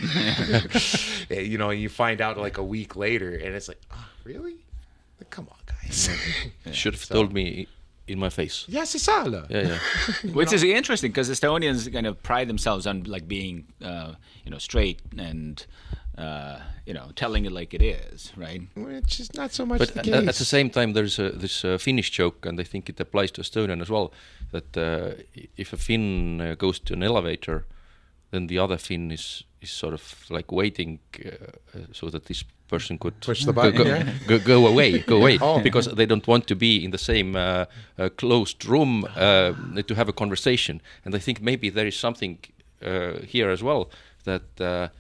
You know, you find out like a week later, and it's like, oh, really? Like, come on, guys. Should have told me in my face. Yeah, c'est ça, là. Yeah. which is interesting because Estonians kind of pride themselves on like being, straight and, telling it like it is, right? Which is not so much But the at case. the same time, there's this Finnish joke, and I think it applies to Estonian as well, that if a Finn goes to an elevator, then the other Finn is sort of like waiting so that this person could Push the button, go away, Oh. because they don't want to be in the same closed room to have a conversation. And I think maybe there is something here as well that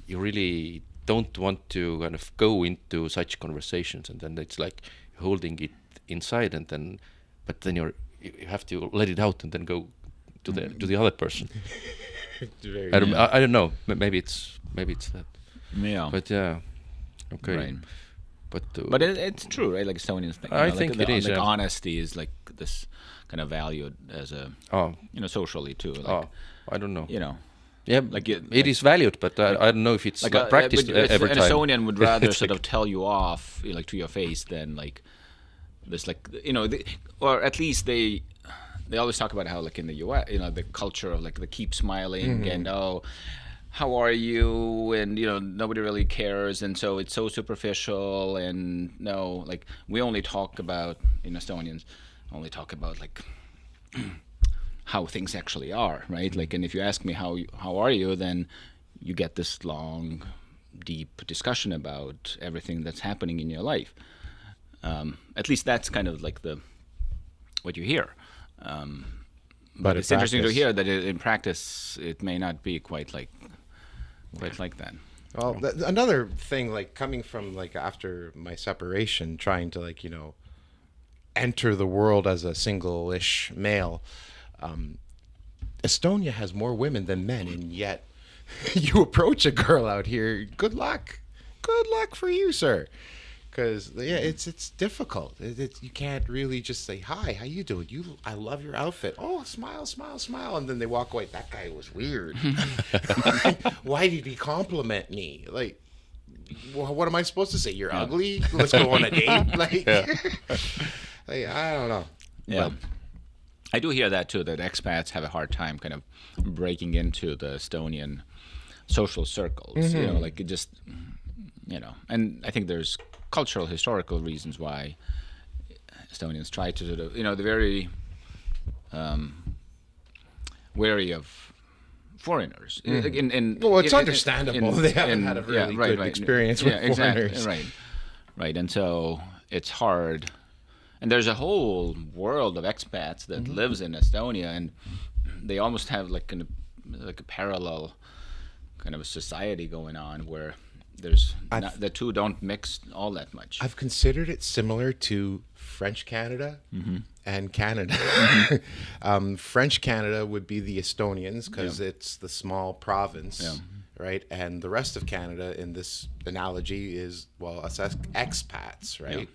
you really don't want to kind of go into such conversations, and then it's like holding it inside, and then you have to let it out and then go to the other person. I don't know. Maybe it's that. Yeah. But yeah, okay. Right. But it's true, right? Like Estonians think. I think it is, Like yeah. honesty is like this kind of valued as a, socially too. Like, I don't know. Yeah, like like it is valued, but I don't know if it's like practiced but every an time. Estonian would rather It's sort like- of tell you off, like to your face, than like this, like or at least they always talk about how like in the U.S., the culture of like the keep smiling and how are you, and nobody really cares, and so it's so superficial, and no, like we only talk about Estonians only talk about like how things actually are, right? Like, and if you ask me how are you, then you get this long, deep discussion about everything that's happening in your life. At least that's kind of like what you hear. But it's interesting to hear that in practice it may not be quite like that. Well, another thing, like coming from like after my separation, trying to like enter the world as a single-ish male. Estonia has more women than men, and yet you approach a girl out here. Good luck for you, sir. Because it's difficult. You can't really just say hi. How you doing? I love your outfit. Oh, smile, and then they walk away. That guy was weird. Why did he compliment me? Like, what am I supposed to say? You're ugly. Let's go on a date. Like, like I don't know. Yeah. I do hear that too, that expats have a hard time kind of breaking into the Estonian social circles, like it just, and I think there's cultural, historical reasons why Estonians try to sort of, they're very wary of foreigners. Well, it's understandable. They haven't had a really good experience with foreigners. Right, and so it's hard. And there's a whole world of expats that lives in Estonia, and they almost have like a parallel kind of a society going on where the two don't mix all that much. I've considered it similar to French Canada and Canada. French Canada would be the Estonians because it's the small province, right? And the rest of Canada in this analogy is, well, us expats, right?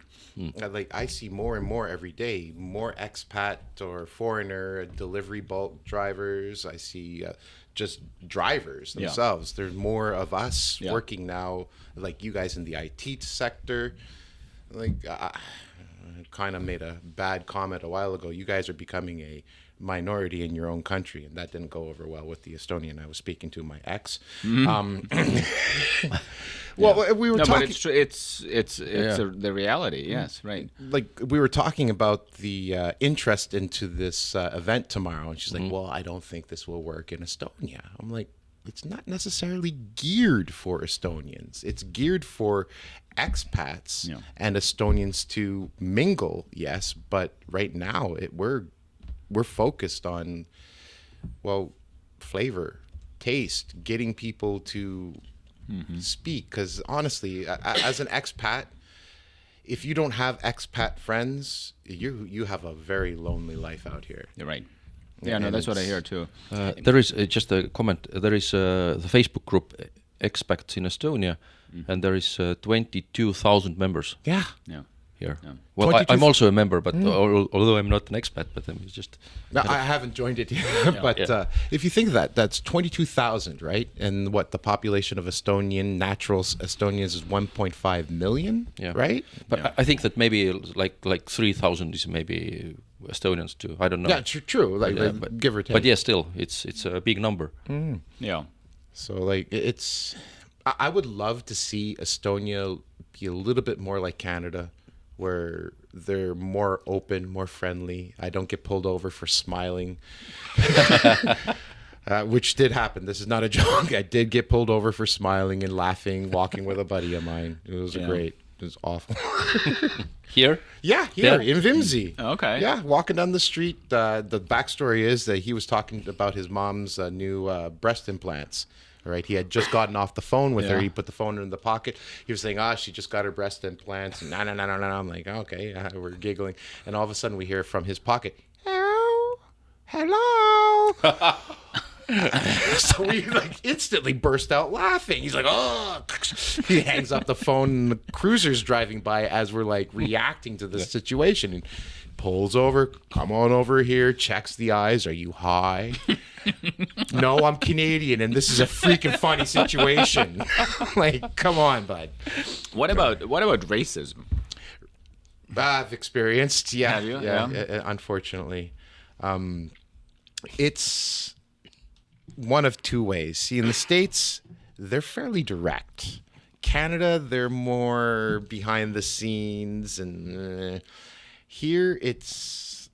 Like I see more and more every day, more expat or foreigner delivery bulk drivers. I see just drivers themselves. There's more of us working now, like you guys in the IT sector. Like kind of made a bad comment a while ago. You guys are becoming a minority in your own country, and that didn't go over well with the Estonian I was speaking to, my ex. Well, we were No, talking. but it's true. It's the reality. Yes, right. Like we were talking about the interest into this event tomorrow, and she's like, "Well, I don't think this will work in Estonia." I'm like, "It's not necessarily geared for Estonians. It's geared for expats and Estonians to mingle, yes, but right now we're focused on, well, flavor, taste, getting people to speak. Because honestly, as an expat, if you don't have expat friends, you have a very lonely life out here. You're right. Yeah, no, that's what I hear too. There is just a comment. There is the Facebook group Expats in Estonia, and there is 22,000 members. Yeah. Yeah. Here. Yeah. Well, I'm also a member, but although I'm not an expat, but I'm just. No, I haven't joined it yet. But if you think of that, that's 22,000, right? And what the population of natural Estonians is 1.5 million, right? But I think that maybe like 3,000 is maybe Estonians too. I don't know. Yeah, true. Like give or take. But yeah, still, it's a big number. Yeah. So like it's, I would love to see Estonia be a little bit more like Canada, where they're more open, more friendly. I don't get pulled over for smiling, which did happen. This is not a joke. I did get pulled over for smiling and laughing, walking with a buddy of mine. It was great. It was awful. Here? Yeah, here in Vimsi. Okay. Yeah, walking down the street. The backstory is that he was talking about his mom's new breast implants. Right, he had just gotten off the phone with her. He put the phone in the pocket. He was saying, she just got her breast implants. And no. I'm like, okay, we're giggling. And all of a sudden we hear from his pocket, hello. So we like instantly burst out laughing. He's like, oh. He hangs up the phone, and the cruiser's driving by as we're like reacting to this situation. And pulls over, come on over here, checks the eyes. Are you high? No, I'm Canadian, and this is a freaking funny situation. Like, come on, bud. What about racism? I've experienced, Have you? Unfortunately. It's one of two ways. See, in the States, they're fairly direct. Canada, they're more behind the scenes, and here it's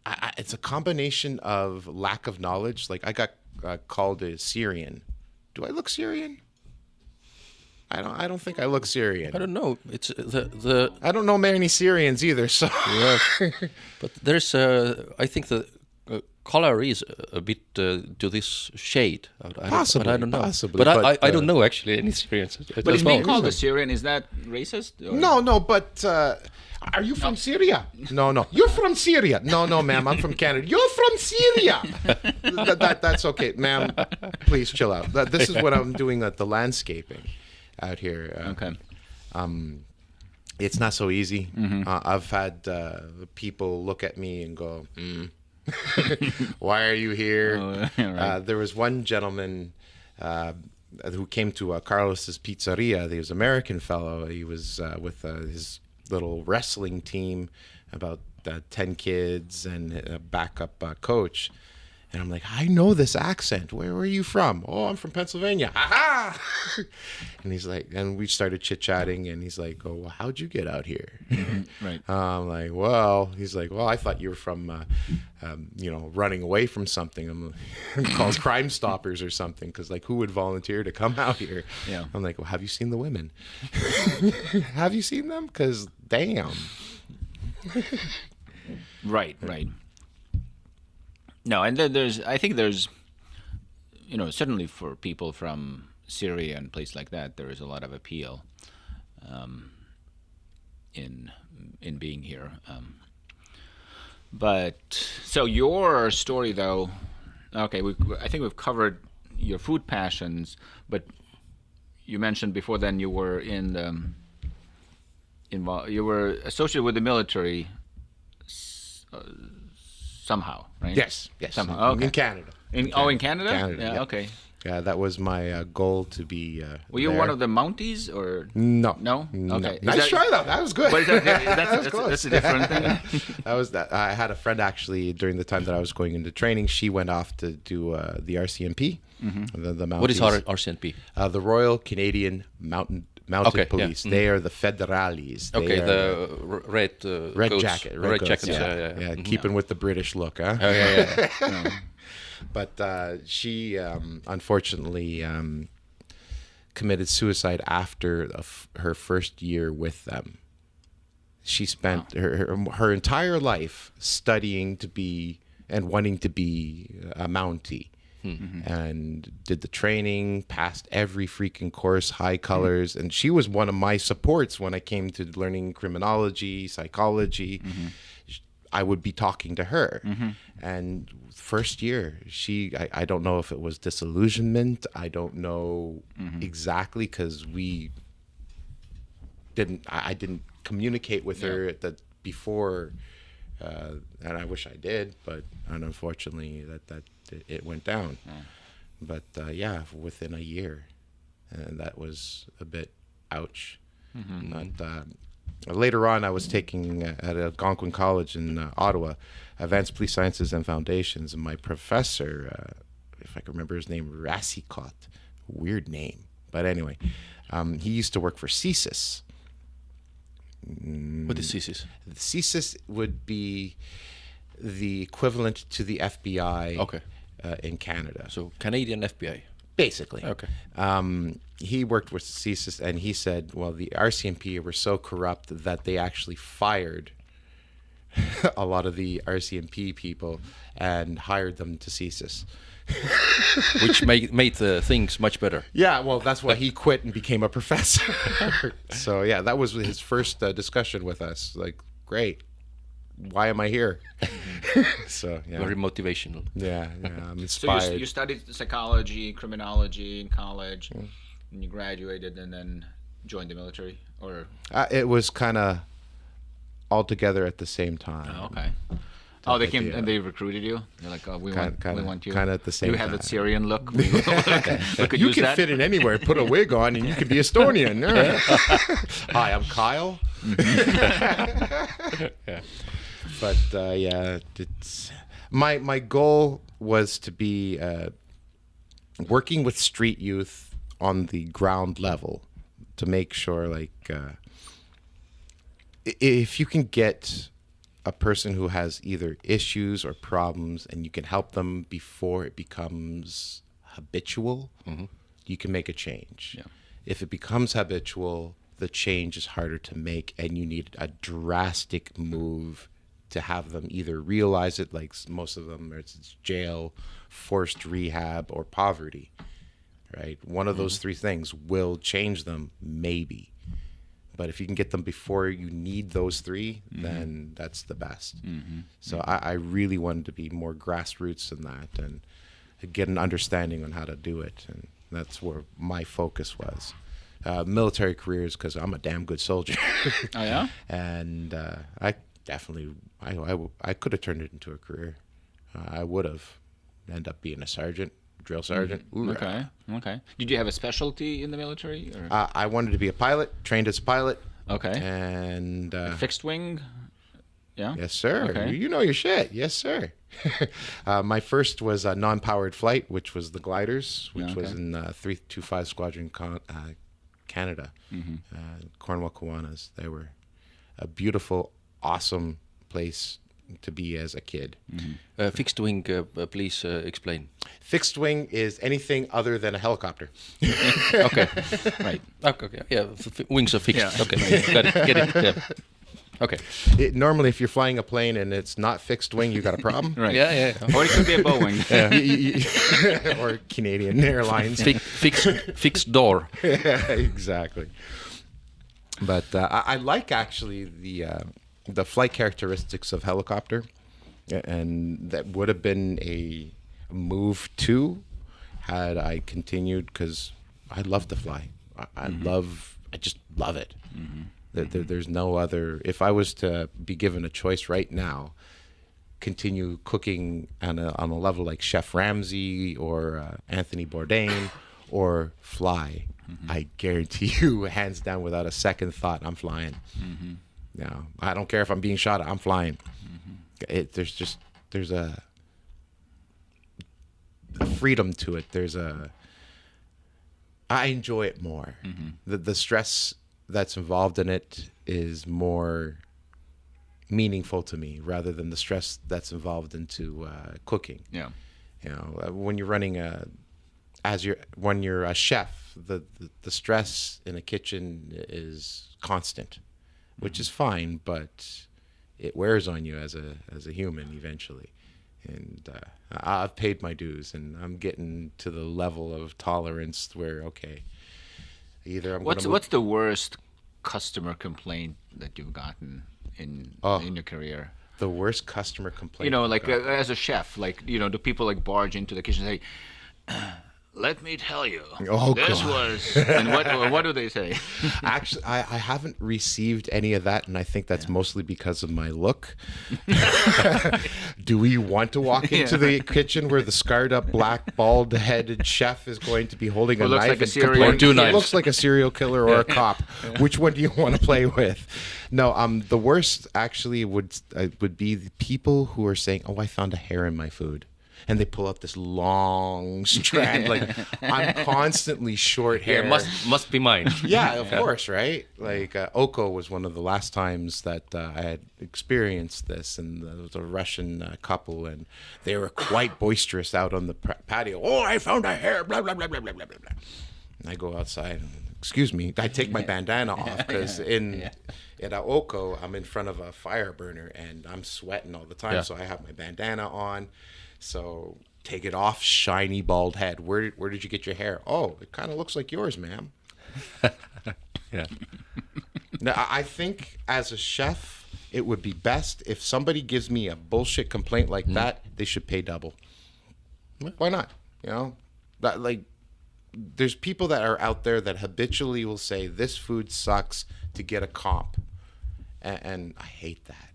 a combination of lack of knowledge. Like I got called a Syrian. Do I look Syrian? I don't think I look Syrian. I don't know. It's the I don't know many Syrians either. So but there's I think the color is a bit to this shade. Possibly, but I don't know. Possibly, but I don't know actually any Syrians. But is being called a Syrian, is that racist? Or? No. But are you from Syria? No. You're from Syria. No, ma'am. I'm from Canada. You're from Syria. That's okay, ma'am. Please chill out. This is what I'm doing at the landscaping out here. Okay. It's not so easy. I've had people look at me and go, why are you here? Right. There was one gentleman who came to Carlos's Pizzeria. He was an American fellow. He was with his little wrestling team, about 10 kids and a backup coach. And I'm like, I know this accent. Where are you from? Oh, I'm from Pennsylvania. Aha! And he's like, and we started chit-chatting, and he's like, oh, well, how'd you get out here? Right. I'm like, well, he's like, well, I thought you were from, running away from something. I'm like, called Crime Stoppers or something, because like, who would volunteer to come out here? Yeah. I'm like, well, have you seen the women? Have you seen them? Because damn. Right. No, and then I think there's, certainly for people from Syria and places like that, there is a lot of appeal in being here. But so your story, though, okay, I think we've covered your food passions, but you mentioned before then you were you were associated with the military. Somehow, right? Yes. Somehow. Okay. In Canada. In Canada? Canada, Yeah. yeah. Okay. Yeah, that was my goal to be. Were you one of the Mounties or No? No. Okay. Nice try though. That was good. But that's a different thing. That. I had a friend actually during the time that I was going into training. She went off to do the RCMP. The Mounties. What is RCMP? The Royal Canadian Mounted Police. They are the federalis. They are red red coats. jacket. Red coats, jackets. Yeah. Keeping with the British look, huh? Oh, yeah. But she unfortunately committed suicide after her first year with them. She spent her entire life studying to be and wanting to be a Mountie. And did the training, passed every freaking course, high colors. And she was one of my supports when I came to learning criminology, psychology. I would be talking to her. And first year, I don't know if it was disillusionment. I don't know exactly, because I didn't communicate with her before, and I wish I did, but unfortunately it went down. But within a year, and that was a bit ouch. But later on, I was taking at Algonquin College in Ottawa, Advanced Police Sciences and Foundations, and my professor, if I can remember his name, Rassicot, weird name, but anyway, he used to work for CSIS. What is CSIS? CSIS would be the equivalent to the FBI in Canada. So Canadian FBI. Basically. Okay. He worked with CSIS, and he said, well, the RCMP were so corrupt that they actually fired a lot of the RCMP people and hired them to CSIS. Which made the things much better. Yeah, well, that's why he quit and became a professor. So, yeah, that was his first discussion with us. Like, great. Why am I here? So, yeah. Very motivational. Yeah, I'm inspired. So you studied psychology, criminology in college, and you graduated and then joined the military? Or it was kind of all together at the same time. Oh, okay. Oh, they came and they recruited you. They're like, we want you. Kind of at the same time. You have that Syrian look. You can fit in anywhere. Put a wig on, and you can be Estonian. Hi, I'm Kyle. Yeah. But it's my goal was to be working with street youth on the ground level to make sure, like, if you can get a person who has either issues or problems and you can help them before it becomes habitual, you can make a change. Yeah. If it becomes habitual, the change is harder to make, and you need a drastic move to have them either realize it, like most of them, it's jail, forced rehab, or poverty, right? One of those three things will change them, maybe. But if you can get them before you need those three, then that's the best. So I really wanted to be more grassroots than that and get an understanding on how to do it. And that's where my focus was. Military careers, because I'm a damn good soldier. Oh, yeah? And I definitely, I could have turned it into a career. I would have ended up being a sergeant. Drill sergeant. Okay. Did you have a specialty in the military? Or? I wanted to be a pilot, trained as a pilot. Okay. And fixed wing? Yeah? Yes, sir. Okay. You know your shit. Yes, sir. My first was a non-powered flight, which was the gliders, which was in 325 Squadron Canada, Cornwall Kiwanis. They were a beautiful, awesome place to be as a kid. Fixed wing, please explain. Fixed wing is anything other than a helicopter. Okay, right. Okay, yeah, wings are fixed. Yeah. Okay, got it. Get it. Yeah. Okay. Normally, if you're flying a plane and it's not fixed wing, you got a problem. Right. Yeah. Or it could be a Boeing. Or Canadian Airlines. Fixed door. Yeah, exactly. But I like actually the flight characteristics of helicopter, and that would have been a move too had I continued, because I love to fly. I just love it. There's no other. If I was to be given a choice right now, continue cooking on a level like Chef Ramsay or Anthony Bourdain or fly, I guarantee you, hands down, without a second thought, I'm flying. No, I don't care if I'm being shot at, I'm flying. There's a freedom to it. I enjoy it more. The stress that's involved in it is more meaningful to me rather than the stress that's involved into cooking. Yeah. You know, when you're running when you're a chef, the stress in a kitchen is constant, which is fine, but it wears on you as a human eventually. And I've paid my dues, and I'm getting to the level of tolerance where, okay, either I'm What's the worst customer complaint that you've gotten in your career? The worst customer complaint. You know, like as a chef, like, you know, do people like barge into the kitchen and say, let me tell you, this was, and what do they say? Actually, I haven't received any of that, and I think that's mostly because of my look. Do we want to walk into the kitchen where the scarred up, black, bald-headed chef is going to be holding a knife? It looks like a serial killer or a cop. Which one do you want to play with? No, the worst actually would be the people who are saying, "Oh, I found a hair in my food." And they pull out this long strand. Like, I'm constantly short hair. Yeah, must be mine. Yeah, of course, right? Like, Oko was one of the last times that I had experienced this, and there was a Russian couple, and they were quite boisterous out on the patio. "Oh, I found a hair, blah, blah, blah, blah, blah, blah, blah." And I go outside, and, excuse me, I take my bandana off, because at Oko, I'm in front of a fire burner, and I'm sweating all the time, so I have my bandana on. So take it off, shiny bald head. Where did you get your hair? "Oh, it kind of looks like yours, ma'am." Yeah. Now, I think as a chef, it would be best if somebody gives me a bullshit complaint like that, they should pay double. Why not? You know, that, like, there's people that are out there that habitually will say this food sucks to get a comp, and I hate that.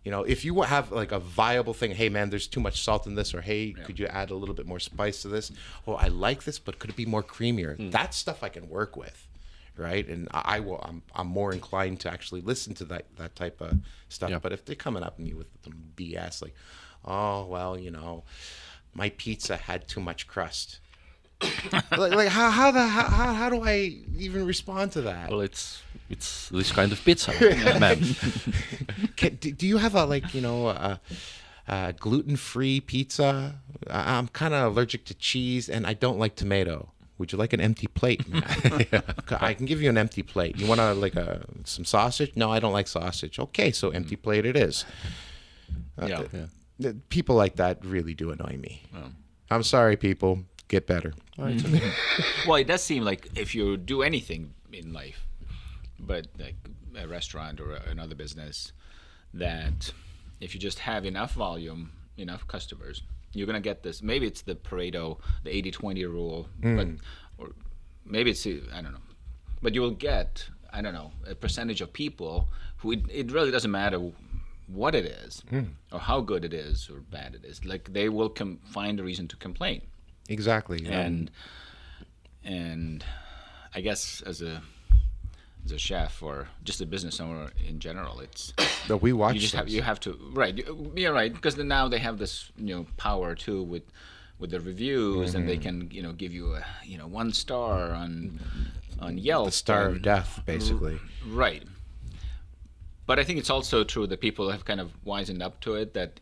You know, if you have like a viable thing, "Hey man, there's too much salt in this," or "Hey, could you add a little bit more spice to this?" "Oh, I like this, but could it be more creamier?" That stuff I can work with, right? And I'm more inclined to actually listen to that type of stuff. Yeah. But if they're coming up at me with some BS like, "Oh, well, you know, my pizza had too much crust," like how do I even respond to that? Well, it's this kind of pizza, man. Do you have a gluten-free pizza? I'm kind of allergic to cheese, and I don't like tomato. Would you like an empty plate, man? I can give you an empty plate. You want some sausage? No, I don't like sausage. Okay, so empty plate it is. People like that really do annoy me. I'm sorry, people. Get better. Well, it does seem like if you do anything in life, but like a restaurant or another business, that if you just have enough volume, enough customers, you're going to get this. Maybe it's the Pareto, the 80-20 rule, or maybe it's, I don't know. But you will get, I don't know, a percentage of people who it really doesn't matter what it is or how good it is or bad it is. Like, they will find a reason to complain. Exactly. Yeah. And I guess as a chef or just a business owner in general, it's we watch. You have to right, because now they have this power too with the reviews, and they can give you a 1 star on Yelp. The star of death, basically. Right. But I think it's also true that people have kind of wisened up to it, that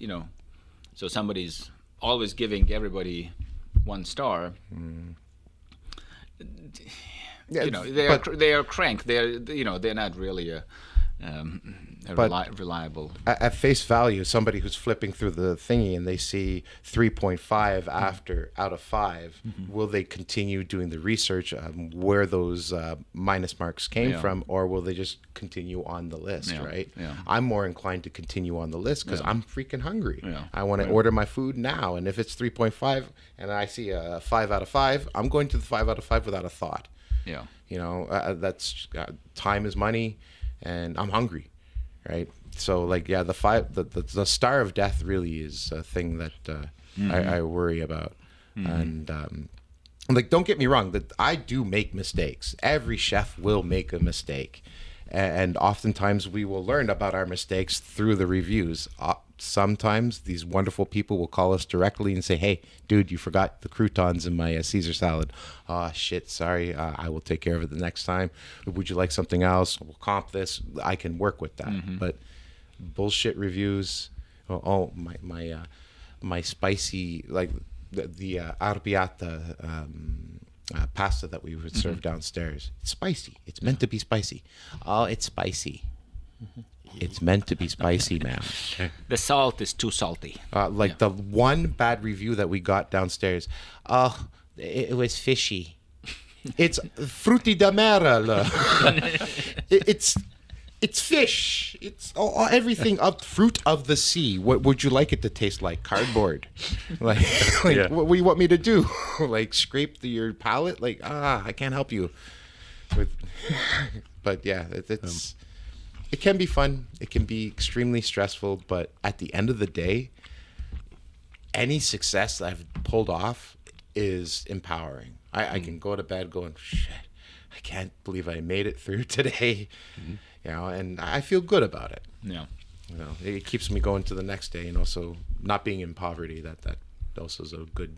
so somebody's always giving everybody 1 star. They are crank. They're not really a reliable. At face value, somebody who's flipping through the thingy and they see 3.5 out of 5, will they continue doing the research where those minus marks came from, or will they just continue on the list? Right. Yeah. I'm more inclined to continue on the list because I'm freaking hungry. Yeah. I want to order my food now, and if it's 3.5 and I see a 5 out of 5, I'm going to the 5 out of 5 without a thought. Yeah. That's time is money, and I'm hungry. right? So like, yeah, the star of death really is a thing that I worry about. And like, don't get me wrong, that I do make mistakes. Every chef will make a mistake, and oftentimes we will learn about our mistakes through the reviews. Sometimes these wonderful people will call us directly and say, "Hey, dude, you forgot the croutons in my Caesar salad. Oh shit, sorry. I will take care of it the next time. Would you like something else? We'll comp this. I can work with that." But bullshit reviews. My spicy, like the arrabbiata pasta that we would serve downstairs. It's spicy. It's meant to be spicy. Oh, it's spicy. It's meant to be spicy, ma'am. The salt is too salty. The one bad review that we got downstairs. Oh, it was fishy. It's frutti da mare. It's fish. It's everything up fruit of the sea. What would you like it to taste like? Cardboard. Like what do you want me to do? Like scrape your palate? Like I can't help you. But yeah, it can be fun. It can be extremely stressful. But at the end of the day, any success that I've pulled off is empowering. I can go to bed going, shit, I can't believe I made it through today. You know, and I feel good about it. Yeah. You know, it keeps me going to the next day, and also not being in poverty. That also is a good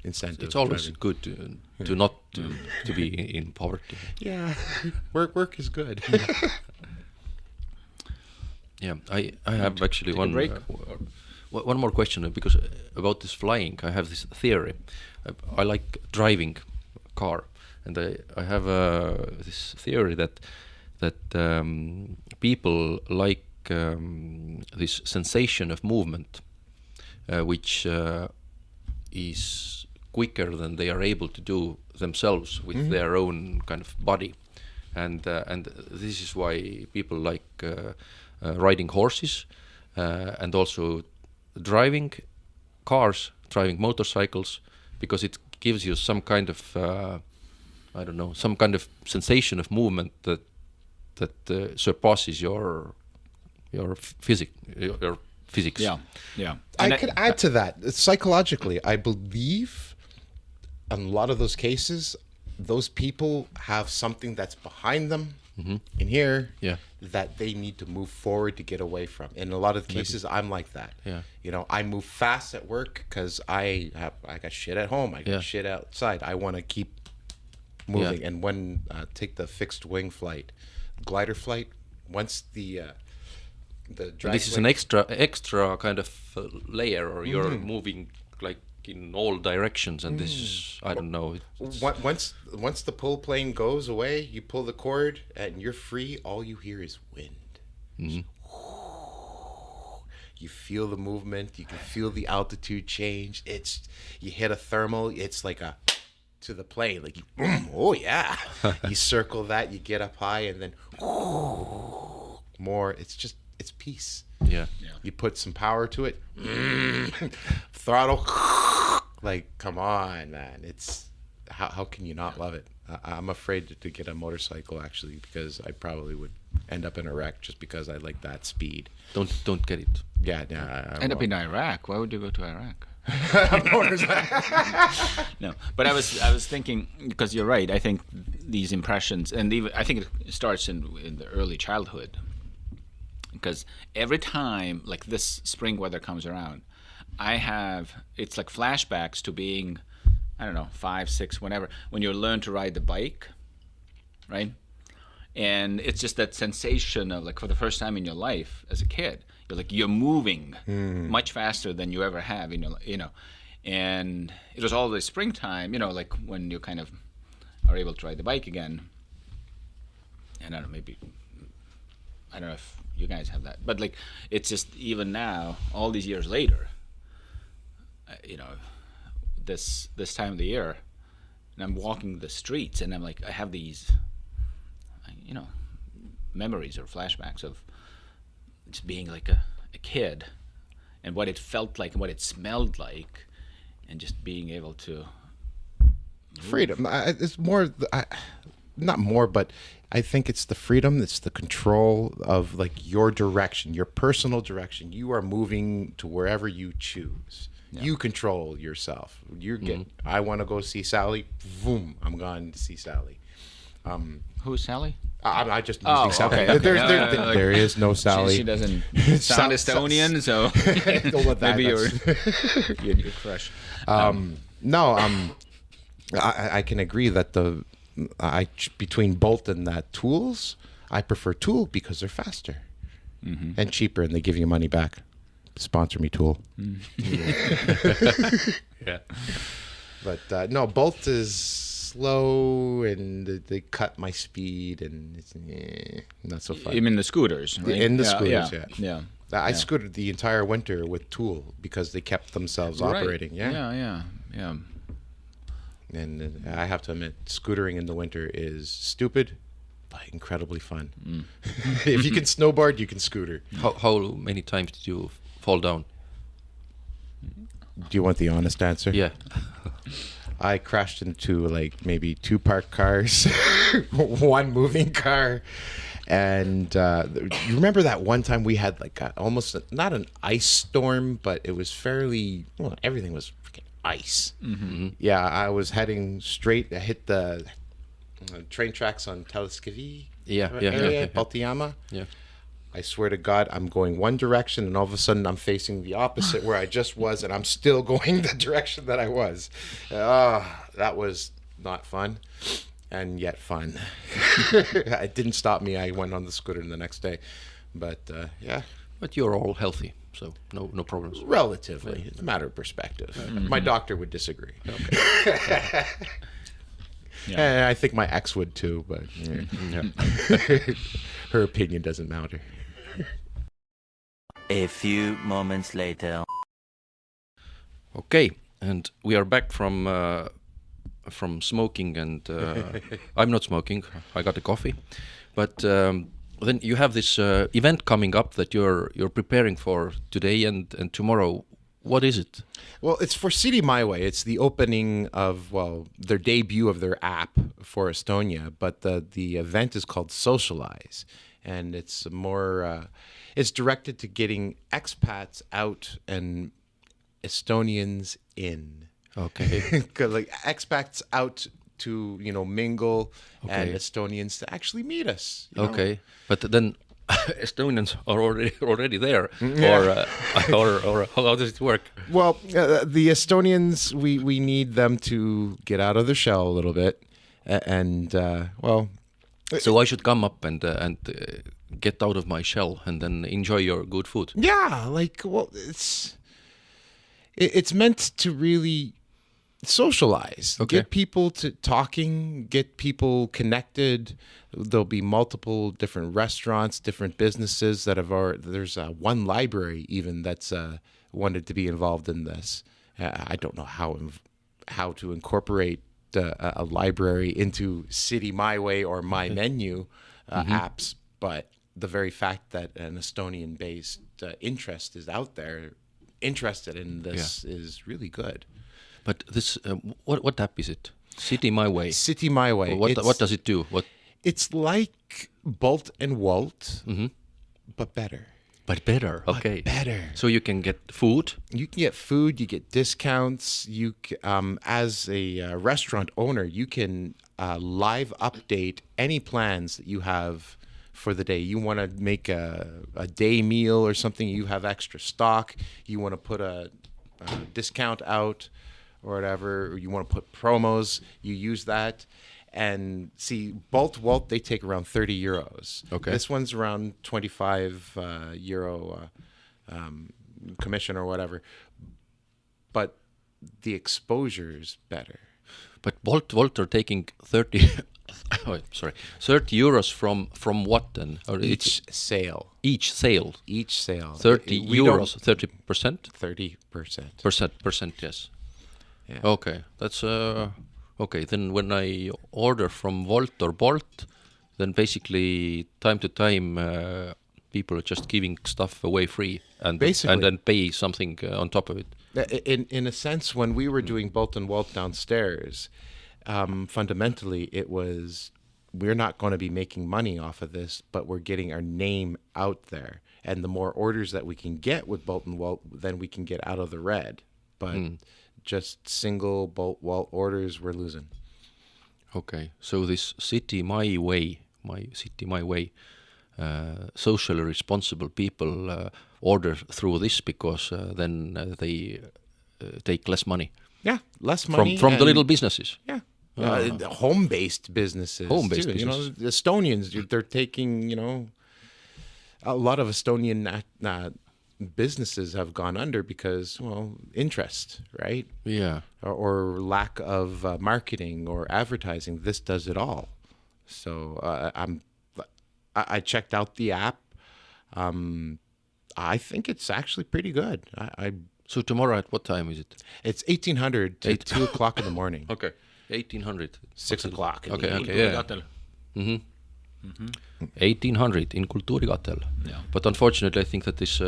incentive. It's always good to not to be in poverty. Yeah, work is good. Yeah, I have actually one break? One more question, because about this flying, I have this theory. I like driving a car, and I have this theory that people like this sensation of movement, which is quicker than they are able to do themselves with their own kind of body, and this is why people like riding horses, and also driving cars, driving motorcycles, because it gives you some kind of some kind of sensation of movement that surpasses your physics. Yeah. I could add to that. Psychologically, I believe in a lot of those cases, those people have something that's behind them in here that they need to move forward to get away from. In a lot of cases, I'm like that. Yeah. You know, I move fast at work because I got shit at home. I got shit outside. I want to keep moving. And when take the fixed wing flight, glider flight, once the drag this is an extra kind of layer, or you're moving like in all directions, and this is, I don't know. Once the pull plane goes away, you pull the cord and you're free. All you hear is wind. You feel the movement. You can feel the altitude change. You hit a thermal. It's like a to the plane, like oh yeah. You circle that, you get up high, and then more. It's peace. Yeah. You put some power to it, throttle. Like, come on, man. It's how can you not love it? I'm afraid to get a motorcycle, actually, because I probably would end up in a wreck just because I like that speed. Don't get it. Yeah. End up in Iraq. Why would you go to Iraq? No, but I was thinking, because you're right. I think these impressions, and even I think it starts in the early childhood, because every time like this spring weather comes around, it's like flashbacks to being, I don't know, 5, 6, whenever, when you learn to ride the bike, right? And it's just that sensation of like, for the first time in your life as a kid, you're moving much faster than you ever have, and it was always springtime, like when you kind of are able to ride the bike again. And I don't know if you guys have that, but like, it's just even now, all these years later, this time of the year, and I'm walking the streets, and I'm like, I have these, memories or flashbacks of just being like a kid, and what it felt like and what it smelled like, and just being able to freedom. It's more not more, but I think it's the freedom, it's the control of like your direction, your personal direction. You are moving to wherever you choose. Yeah. You control yourself. I want to go see Sally. Boom, I'm going to see Sally. Who's Sally? I'm just using Sally. Okay. There is no Sally. She doesn't sound Estonian, so maybe your crush. I can agree that between Bolt and that Tools, I prefer Tool because they're faster and cheaper, and they give you money back. Sponsor me, Tool. Yeah. But no, Bolt is slow, and they cut my speed, and it's not so fun. You mean the scooters? Right? In the scooters, yeah. I Yeah. scooted the entire winter with Tool because they kept themselves operating. Yeah. And I have to admit, scootering in the winter is stupid, but incredibly fun. If you can snowboard, you can scooter. How many times did you fall down? Do you want the honest answer? Yeah. I crashed into like maybe 2 parked cars, 1 moving car. And you remember that one time we had like not an ice storm, but it was everything was freaking ice. Yeah, I was heading straight. I hit the train tracks on Teleskivi area, Baltiama. Yeah. I swear to God, I'm going one direction, and all of a sudden I'm facing the opposite where I just was, and I'm still going the direction that I was. That was not fun, and yet fun. It didn't stop me. I went on the scooter the next day. But, yeah. But you're all healthy, so no problems. Relatively. It's a matter of perspective. My doctor would disagree. Okay. And I think my ex would too, but her opinion doesn't matter. A few moments later. Okay, and we are back from smoking, and I'm not smoking. I got a coffee, but then you have this event coming up that you're preparing for today and tomorrow. What is it? Well, it's for City My Way. It's the opening of, their debut of their app for Estonia, but the event is called Socialize, and it's more, it's directed to getting expats out and Estonians in. Okay. Like expats out to, mingle, and Estonians to actually meet us. Okay, but then Estonians are already there, or how does it work? Well, the Estonians, we need them to get out of their shell a little bit, and So I should come up and get out of my shell and then enjoy your good food. Yeah, it's meant to really socialize, get people to talking, get people connected. There'll be multiple different restaurants, different businesses that there's one library even that's wanted to be involved in this. I don't know how to incorporate a library into City My Way or My Menu apps, but the very fact that an Estonian-based interest is out there, interested in this, is really good. But this, what app is it? City My Way. City My Way. What does it do? It's like Bolt and Walt, but better. But better, okay. Better. So you can get food? You can get food, you get discounts. You, as a restaurant owner, you can live update any plans that you have for the day. You want to make a day meal or something, you have extra stock, you want to put a discount out or whatever, or you want to put promos, you use that. And see, Bolt Walt, they take around 30 euros. Okay. This one's around 25 euro commission or whatever. But the exposure is better. But Bolt are taking 30 euros from what then? Or Each sale. Each sale. 30 euros, 30%? 30%. Percent, yes. Yeah. Okay, that's okay. Then when I order from Volt or Bolt, then basically time to time people are just giving stuff away free and then pay something on top of it. In a sense, when we were doing Bolt and Walt downstairs, fundamentally it was we're not going to be making money off of this, but we're getting our name out there. And the more orders that we can get with bolt and walt, then we can get out of the red. But just single bolt walt orders, we're losing. Okay, so this city my way, socially responsible people order through this because then they take less money. Yeah, less money from the little businesses. Yeah. Home-based businesses. Home-based too. businesses. The Estonians, they're taking, a lot of Estonian businesses have gone under because, interest, right? Yeah. Or lack of marketing or advertising. This does it all. So I checked out the app. I think it's actually pretty good. So tomorrow at what time is it? It's 1800 to 2 o'clock in the morning. Okay. 1800. 6 o'clock. Okay, yeah. 1800 in Kultuurikatel. Yeah. But unfortunately, I think that this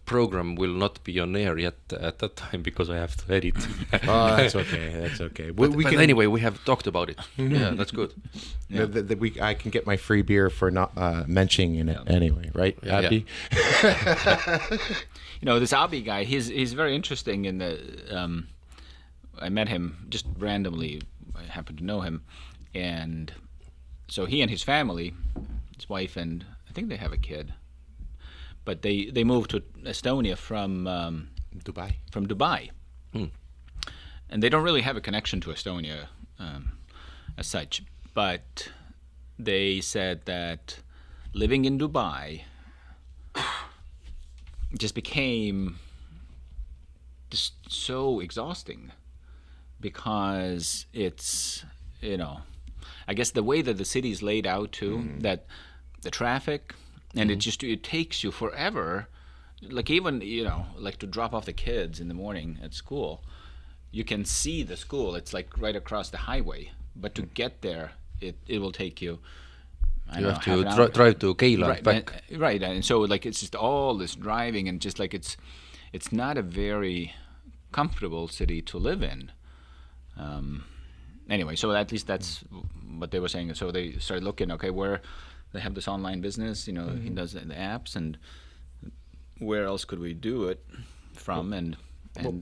program will not be on air yet at that time because I have to edit. Oh, that's okay. That's okay. But anyway, we have talked about it. Yeah, that's good. Yeah. I can get my free beer for not mentioning it anyway, right, Abby? This Abi guy, he's very interesting in the... I met him just randomly. I happen to know him. And so he and his family, his wife, and I think they have a kid. But they moved to Estonia from Dubai. From Dubai. And they don't really have a connection to Estonia as such. But they said that living in Dubai just became just so exhausting because it's, I guess the way that the city is laid out too, that the traffic, and it takes you forever. Like even, like to drop off the kids in the morning at school, you can see the school. It's like right across the highway. But to get there, it will take you, you have to drive to Keila right, back. Right, and so like it's just all this driving and just like it's not a very comfortable city to live in. Anyway, so at least that's what they were saying. So they started looking, okay, where they have this online business, he does the apps, and where else could we do it from? And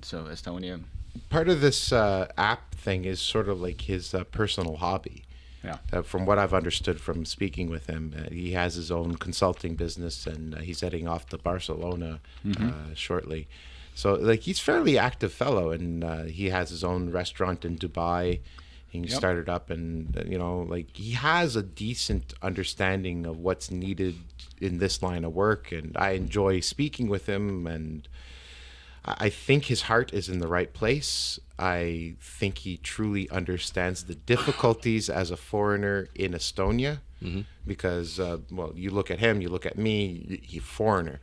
so Estonia. Part of this app thing is sort of like his personal hobby. Yeah. From what I've understood from speaking with him, he has his own consulting business, and he's heading off to Barcelona shortly. So, like, he's a fairly active fellow, and he has his own restaurant in Dubai. He started up, and he has a decent understanding of what's needed in this line of work. And I enjoy speaking with him, and I think his heart is in the right place. I think he truly understands the difficulties as a foreigner in Estonia, because, you look at him, you look at me, he's a foreigner.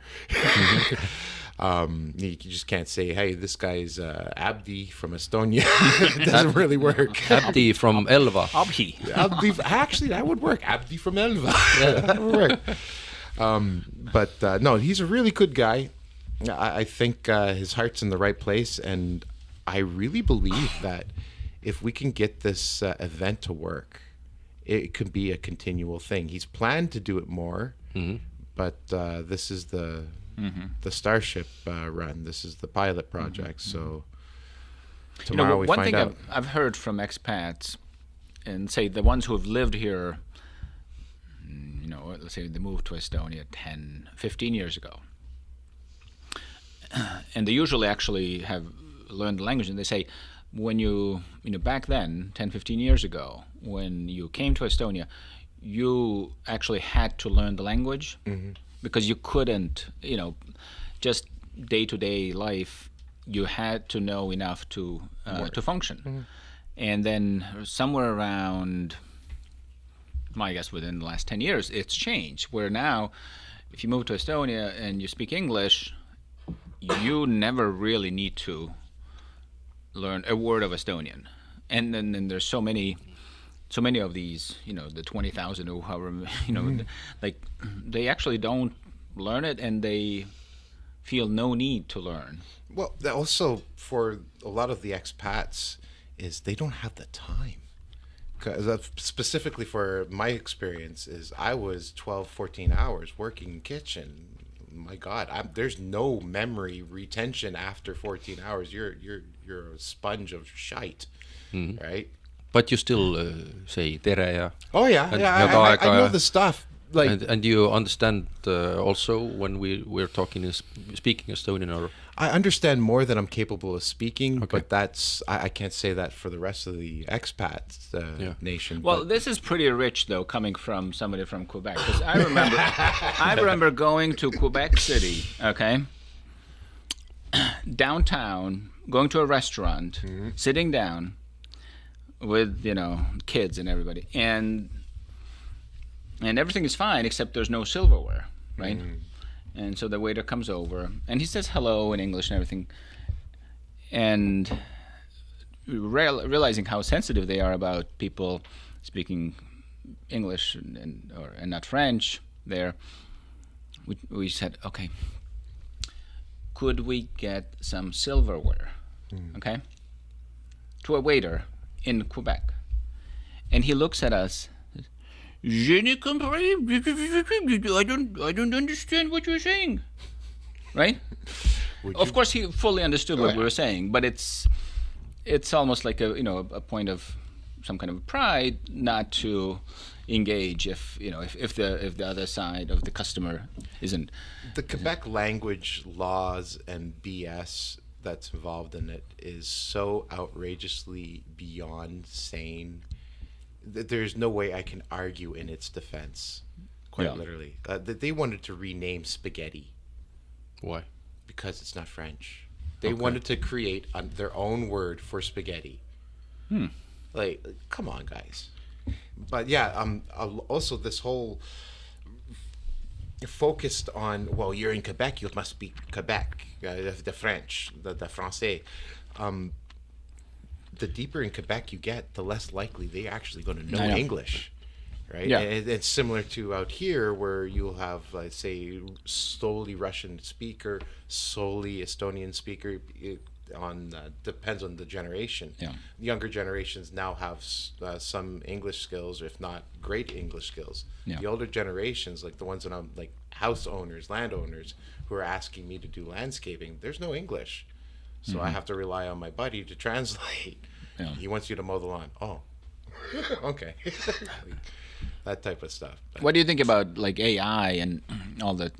You just can't say, hey, this guy's Abdi from Estonia. It doesn't really work. Abdi from Elva. Abdi. Actually, that would work. Abdi from Elva. That would work. But no, he's a really good guy. I think his heart's in the right place, and I really believe that if we can get this event to work, it could be a continual thing. He's planned to do it more, but this is the Starship run. This is the pilot project. So tomorrow we find out. One thing I've heard from expats, and say the ones who have lived here, let's say they moved to Estonia 10, 15 years ago. And they usually actually have learned the language, and they say when you back then, 10, 15 years ago, when you came to Estonia, you actually had to learn the language because you couldn't, just day-to-day life, you had to know enough to function. And then somewhere around, I guess within the last 10 years, it's changed, where now if you move to Estonia and you speak English, you never really need to learn a word of Estonian. And then there's so many of these, the 20,000 or however, like they actually don't learn it, and they feel no need to learn. Well, also for a lot of the expats is they don't have the time. 'Cause specifically for my experience is I was 12, 14 hours working in kitchen. My God, there's no memory retention after 14 hours. You're a sponge of shite, right? But you still say tere ja... Oh yeah, And I know the stuff. Like, and you understand also when we're speaking Estonian, or... I understand more than I'm capable of speaking, Okay. but I can't say that for the rest of the expat nation. Well, but this is pretty rich, though, coming from somebody from Quebec. Because I remember going to Quebec City, okay, downtown, going to a restaurant, sitting down with, kids and everybody, and everything is fine except there's no silverware, right? And so the waiter comes over and he says hello in English and everything, and realizing how sensitive they are about people speaking English and not French there, we said, okay, could we get some silverware, okay, to a waiter in Quebec. And he looks at us, Je ne comprends. I don't understand what you're saying. Right? Of course, he fully understood what we were saying, but it's almost like a point of some kind of pride not to engage if the other side of the customer isn't. the Quebec language laws and BS that's involved in it is so outrageously beyond sane that there's no way I can argue in its defense. Quite literally, they wanted to rename spaghetti. Why? Because it's not French. They wanted to create their own word for spaghetti. Like, come on, guys. But yeah, also this whole focused on, well, you're in Quebec, you must speak Quebec, the French, the Francais. The deeper in Quebec you get, the less likely they're actually going to know English. Right? Yeah. And it's similar to out here where you'll have, let's say, solely Russian speaker, solely Estonian speaker. Depends on the generation. Yeah. Younger generations now have some English skills, if not great English skills. Yeah. The older generations, like the ones that I'm like house owners, landowners, who are asking me to do landscaping, there's no English. So I have to rely on my buddy to translate. Yeah. He wants you to mow the lawn. Oh, okay. That type of stuff. But What do you think about like AI and all the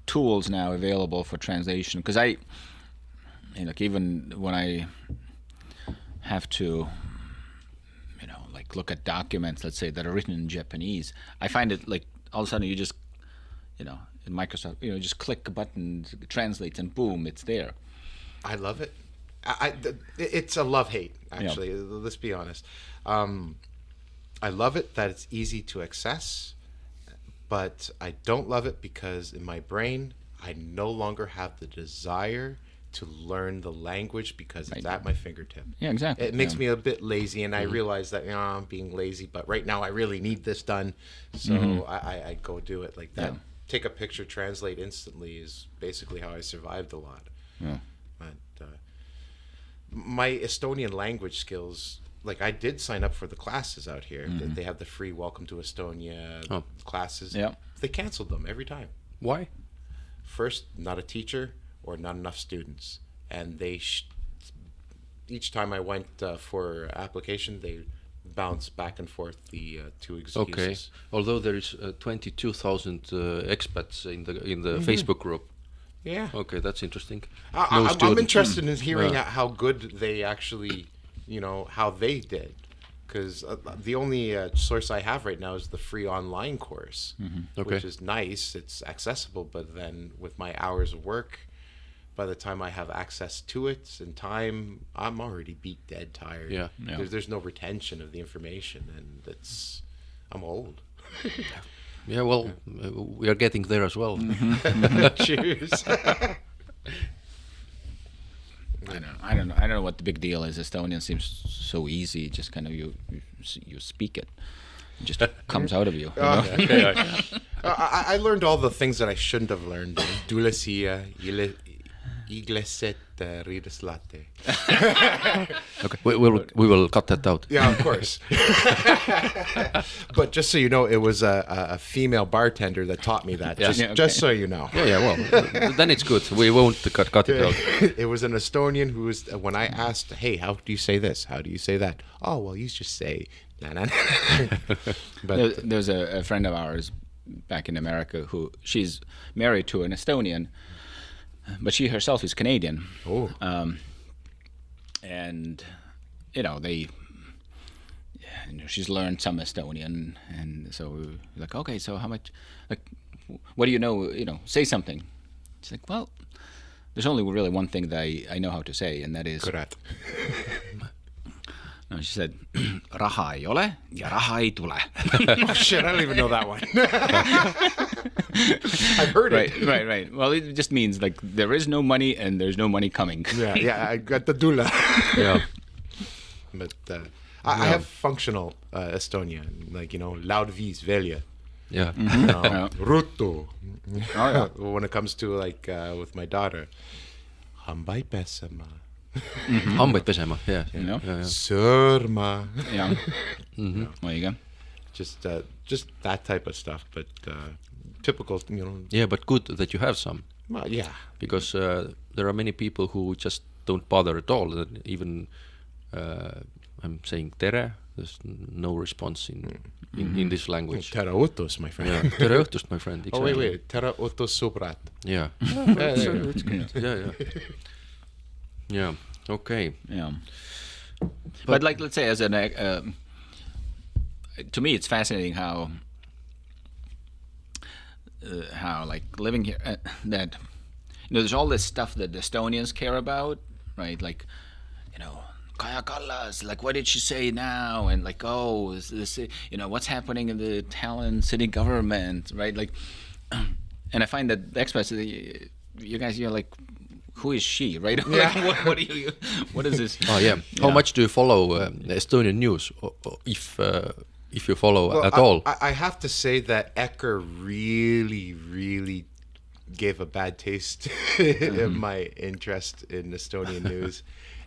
tools now available for translation? Because even when I have to, like look at documents, let's say that are written in Japanese, I find it like all of a sudden you just, in Microsoft, just click a button, it translates, and boom, it's there. I love it. It's a love-hate, actually. Yeah. Let's be honest. I love it that it's easy to access, but I don't love it because in my brain, I no longer have the desire to learn the language because it's at my fingertip. Yeah, exactly. It makes me a bit lazy, and I realize that I'm being lazy, but right now I really need this done, so I go do it like that. Yeah. Take a picture, translate instantly is basically how I survived a lot. Yeah. But my Estonian language skills, like I did sign up for the classes out here. They have the free Welcome to Estonia classes. Yeah. They canceled them every time. Why? First, not a teacher or not enough students. And they, each time I went for application, they bounced back and forth the two excuses. Okay. Although there is 22,000 expats in the Facebook group. Yeah. Okay, that's interesting. I'm interested in hearing how good they actually, how they did. Because the only source I have right now is the free online course, which is nice. It's accessible, but then with my hours of work, by the time I have access to it in time, I'm already beat dead tired. Yeah. There's no retention of the information, and I'm old. Yeah, well, we are getting there as well. Cheers. I don't know what the big deal is. Estonian seems so easy. Just kind of you speak it. It just comes out of you. I learned all the things that I shouldn't have learned. Tule siia, Igleset rideslate. Okay, we will cut that out. Yeah, of course. But just so you know, it was a female bartender that taught me that. Just so you know. Yeah, well, then it's good. We won't cut it out. It was an Estonian who was, when I asked, hey, how do you say this? How do you say that? Oh, well, you just say, na na na. But there's a friend of ours back in America who she's married to an Estonian, but she herself is Canadian. Oh. And she's learned some Estonian, and so we're like, okay, so how much, like, what do you know? Say something. She's like, well, there's only really one thing that I know how to say, and that is. Kurat. No, she said, raha ei ole ja raha ei tule. Oh shit, I don't even know that one. I've heard it. Right. Well, it just means like there is no money and there's no money coming. Yeah, I got the dula. Yeah. But I have functional Estonian, like, loud V's, välja. Yeah. Ruttu. When it comes to, like, with my daughter, hambaid pesema. Hambaid pesema, yeah. Sõrma. Yeah. There you go. Just that type of stuff, but typical, Yeah, but good that you have some. Well, yeah. Because there are many people who just don't bother at all. Even I'm saying tere, there's no response in this language. Tere õhtust, my friend. Yeah, tere õhtust, my friend. Exactly. Oh, wait. Tere õhtust, sõbrad. Yeah. That's good. Yeah. Yeah. Okay. Yeah. But like, let's say, as an to me, it's fascinating how like living here that there's all this stuff that the Estonians care about, right? Like, Kaja Kallas, like, what did she say now? And like, oh, is this, what's happening in the Tallinn city government, right? Like, and I find that the expats, you guys, you're like, who is she, right? Yeah. what do you? What is this? Oh yeah. How much do you follow Estonian news, if you follow at all? I have to say that Ecker really, really gave a bad taste in my interest in Estonian news.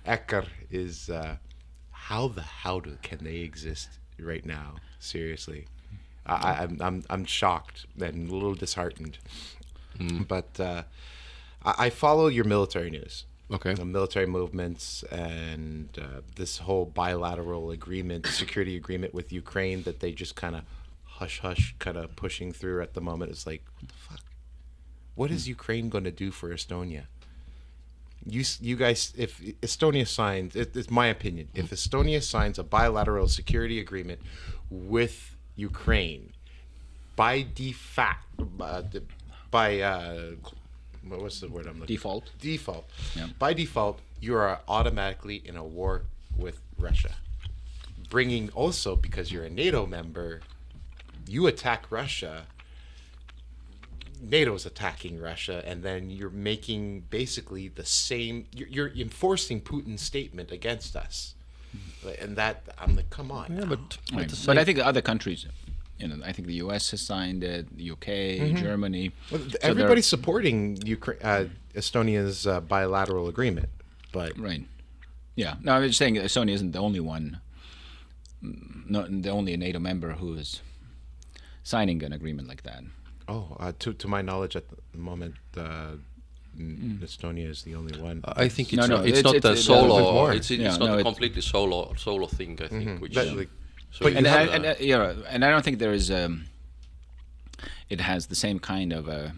Ecker is how can they exist right now? Seriously, I'm shocked and a little disheartened. But I follow your military news. Okay. Military movements and this whole bilateral agreement, security agreement with Ukraine that they just kind of hush kind of pushing through at the moment. It's like, what the fuck? What is Ukraine going to do for Estonia? You guys, if Estonia signs, it's my opinion, if Estonia signs a bilateral security agreement with Ukraine, by what's the word I'm looking for? Default. Yeah. By default, you are automatically in a war with Russia. Bringing also, because you're a NATO member, you attack Russia, NATO's attacking Russia, and then you're making basically the same, you're enforcing Putin's statement against us. And that, I'm like, come on. Yeah, but I think the other countries, I think the US has signed it, the UK, Germany. Well, everybody's supporting Estonia's bilateral agreement, but right. Yeah. No, I'm just saying Estonia isn't the only one, not the only NATO member who is signing an agreement like that. Oh, to my knowledge, at the moment, Estonia is the only one. I think it's No, it's not a solo. It's Yeah, not no, a completely solo thing. I think. Which so But you have and I don't think there is it has the same kind of a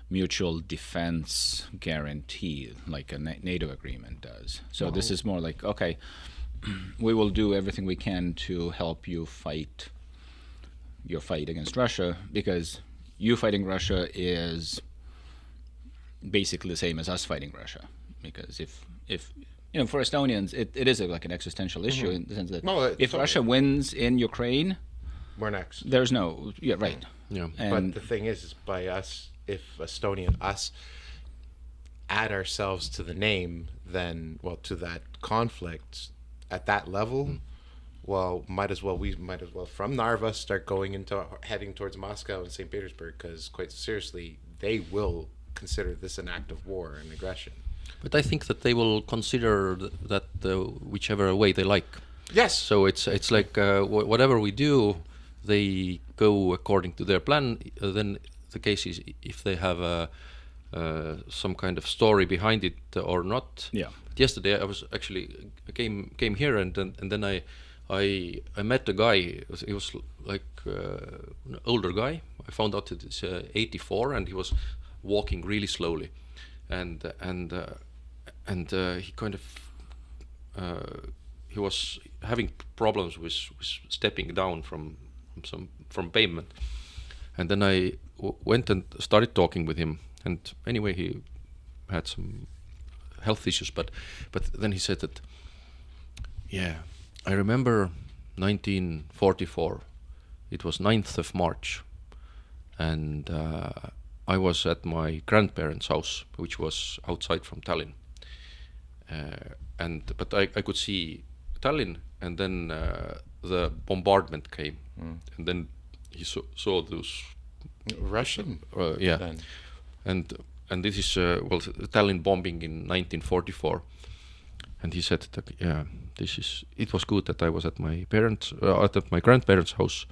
mutual defense guarantee like a NATO agreement does. So this is more like, okay, we will do everything we can to help you fight your fight against Russia, because you fighting Russia is basically the same as us fighting Russia. Because if for Estonians, it is like an existential issue in the sense that if Russia wins in Ukraine, we're next. there's no right. Yeah. But the thing is by us, if Estonian us add ourselves to the name, then to that conflict at that level, we might as well from Narva start heading towards Moscow and St. Petersburg, because quite seriously, they will consider this an act of war and aggression. But I think that they will consider that whichever way they like. Yes. So it's like whatever we do, they go according to their plan. Then the case is if they have some kind of story behind it or not. Yeah. But yesterday I was actually came here and then I met a guy. He was like an older guy. I found out that he's 84 and he was walking really slowly, and he kind of he was having problems with stepping down from pavement, and then I went and started talking with him, and anyway he had some health issues, but then he said that, yeah, I remember 1944, it was 9th of March, and I was at my grandparents' house, which was outside from Tallinn, but I could see Tallinn, and then the bombardment came, and then he saw those Russian. yeah, Then. and this is the Tallinn bombing in 1944, and he said that it was good that I was at my grandparents' house.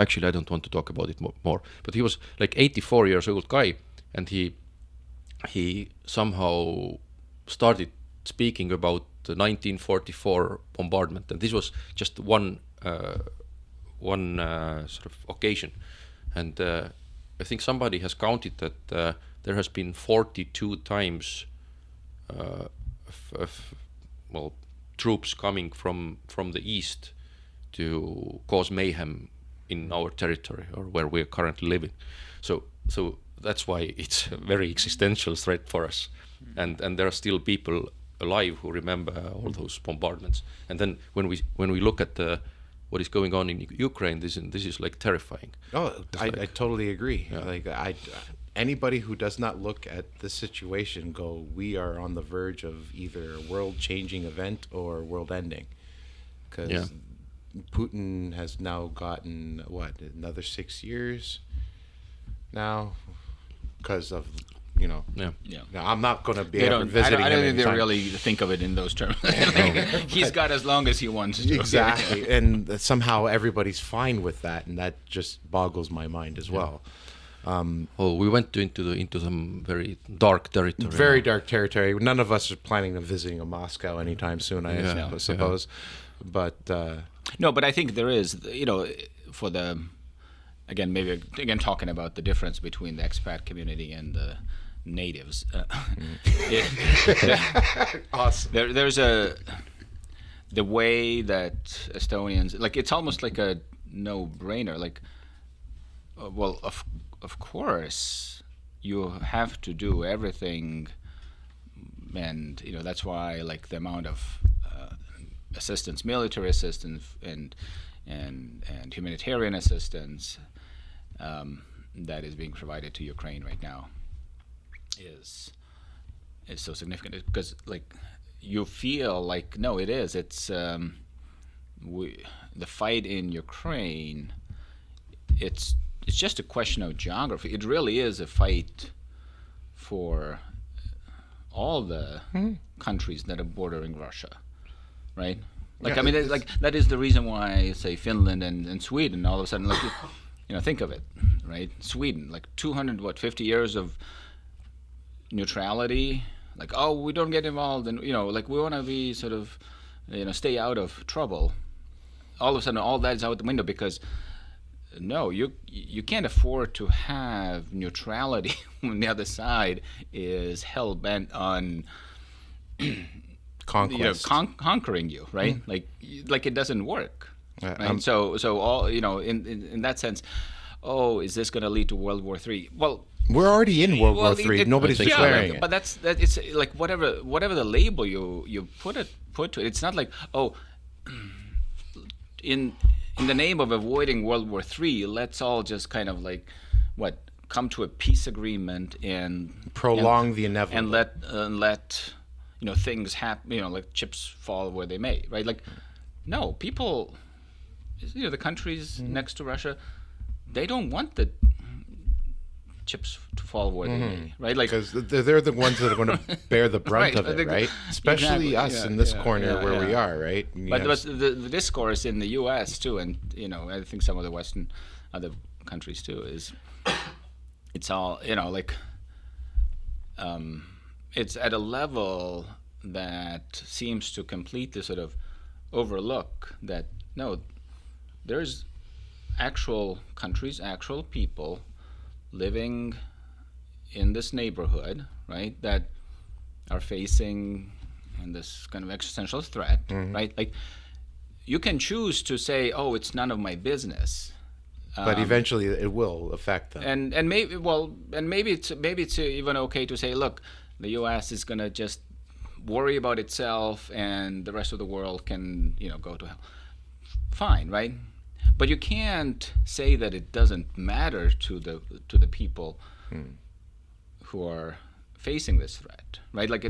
Actually, I don't want to talk about it more. But he was like 84 years old guy, and he somehow started speaking about the 1944 bombardment, and this was just one sort of occasion, and I think somebody has counted that there has been 42 times troops coming from the east to cause mayhem in our territory or where we're currently living. So that's why it's a very existential threat for us. And there are still people alive who remember all those bombardments. And then when we look at what is going on in Ukraine, this is like terrifying. Oh, I totally agree. Yeah. Like anybody who does not look at the situation go, we are on the verge of either a world-changing event or world-ending, because Putin has now gotten another 6 years now because of Yeah. Now, I'm not going to be I ever visiting don't him think they anytime. really think of it in those terms. He's got as long as he wants to. Exactly, and somehow everybody's fine with that, and that just boggles my mind as well. We went into some very dark territory. Very dark territory. None of us are planning on visiting Moscow anytime soon, I suppose. But No, but I think there is, for the, again talking about the difference between the expat community and the natives. awesome. There's the way that Estonians, like, it's almost like a no-brainer. Like, well, of course, you have to do everything, and that's why, like, the amount of assistance, military assistance, and humanitarian assistance that is being provided to Ukraine right now is so significant, because, like, you feel like, no, it is. It's the fight in Ukraine. It's just a question of geography. It really is a fight for all the countries that are bordering Russia, right? Like, Yeah, I mean, like, that is the reason why, say, Finland and Sweden all of a sudden, like, think of it, right? Sweden, like 50 years of neutrality. Like, oh, we don't get involved, and like, we want to be sort of, stay out of trouble. All of a sudden, all that is out the window, because no, you can't afford to have neutrality when the other side is hell bent on Conquest. Conquering you, right? Like it doesn't work. Right? So all in that sense, is this going to lead to World War III? Well, we're already in World War III. Nobody's declaring it. But that's it's like whatever the label you put to it. It's not like, in the name of avoiding World War III, let's all just kind of like come to a peace agreement and prolong the inevitable, and let things happen. Like chips fall where they may. Right? Like, no, people. The countries next to Russia, they don't want chips to fall where they may, right? Like, because they're the ones that are going to bear the brunt Right, of I it, think- right? Especially Exactly, us yeah, in this yeah, corner yeah, where we yeah. are, right? And but yes. the discourse in the U.S. too, and I think some of the Western other countries too, is it's all like it's at a level that seems to completely sort of overlook that no, there's actual countries, actual people living in this neighborhood, right, that are facing this kind of existential threat, right? Like, you can choose to say, oh, it's none of my business. But eventually it will affect them. And maybe it's even okay to say, look, the U.S. is gonna just worry about itself, and the rest of the world can go to hell. Fine, right? But you can't say that it doesn't matter to the people who are facing this threat, right? Like,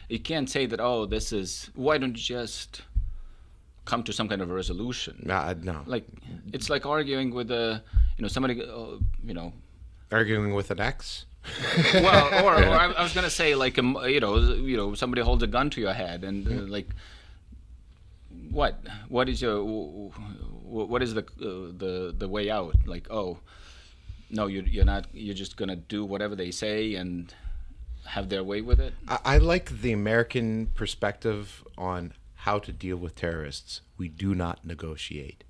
you can't say that, oh, this is, why don't you just come to some kind of a resolution? No. Like, it's like arguing with somebody, Arguing with an ex? well, or I was gonna say, like, somebody holds a gun to your head and like, what is the way out? Like, oh, no, you're just gonna do whatever they say and have their way with it. I like the American perspective on how to deal with terrorists. We do not negotiate.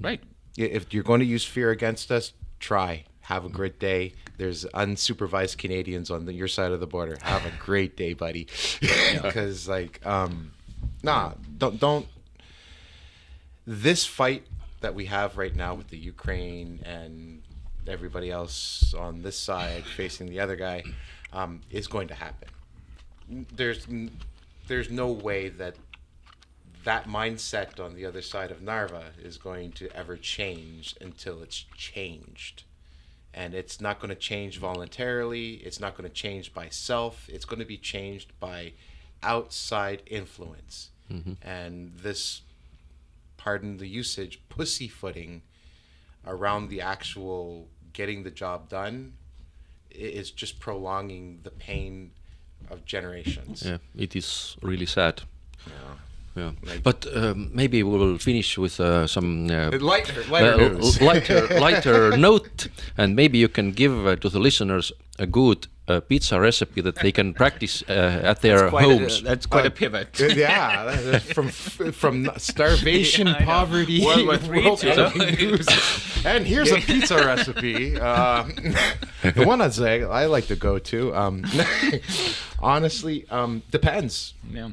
Right. If you're going to use fear against us, try. Have a great day. There's unsupervised Canadians on your side of the border. Have a great day, buddy. Because don't. This fight that we have right now with the Ukraine and everybody else on this side facing the other guy is going to happen. There's no way that mindset on the other side of Narva is going to ever change until it's changed. And it's not going to change voluntarily. It's not going to change by self. It's going to be changed by outside influence. And this, pardon the usage, pussyfooting around the actual getting the job done is just prolonging the pain of generations. Yeah, it is really sad. Yeah, Like- but maybe we will finish with some Lighter news. lighter note, and maybe you can give to the listeners a good pizza recipe that they can practice at their homes. That's quite a pivot. Yeah, that's from starvation, Yeah, I know. poverty, World War III world too. news. And here's a pizza recipe. The one I like to go to. Honestly, depends. Yeah.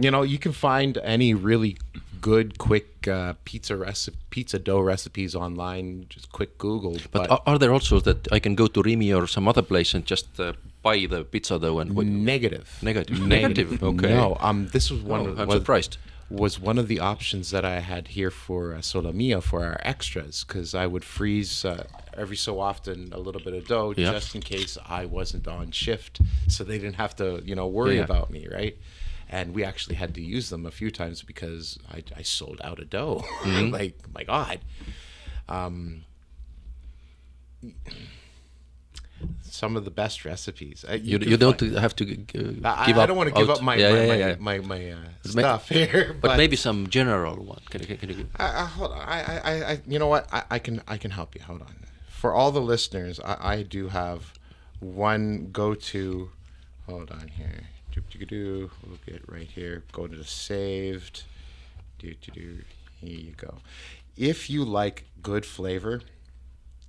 You can find any really good, quick pizza dough recipes online. Just quick Google. But are there also that I can go to Rimi or some other place and just buy the pizza dough and negative. Negative. Okay. No. This was one. I'm surprised. Was one of the options that I had here for Solomia for our extras, because I would freeze every so often a little bit of dough just in case I wasn't on shift, so they didn't have to worry about me, right? And we actually had to use them a few times because I sold out of dough. Like, my God. Some of the best recipes. You don't have to give up. I don't want to give up my stuff here. But maybe some general one. Can you? Hold on. I you know what? I can help you. Hold on. For all the listeners, I do have one go-to. Hold on here. We'll get right here. Go to the saved. Here you go. If you like good flavor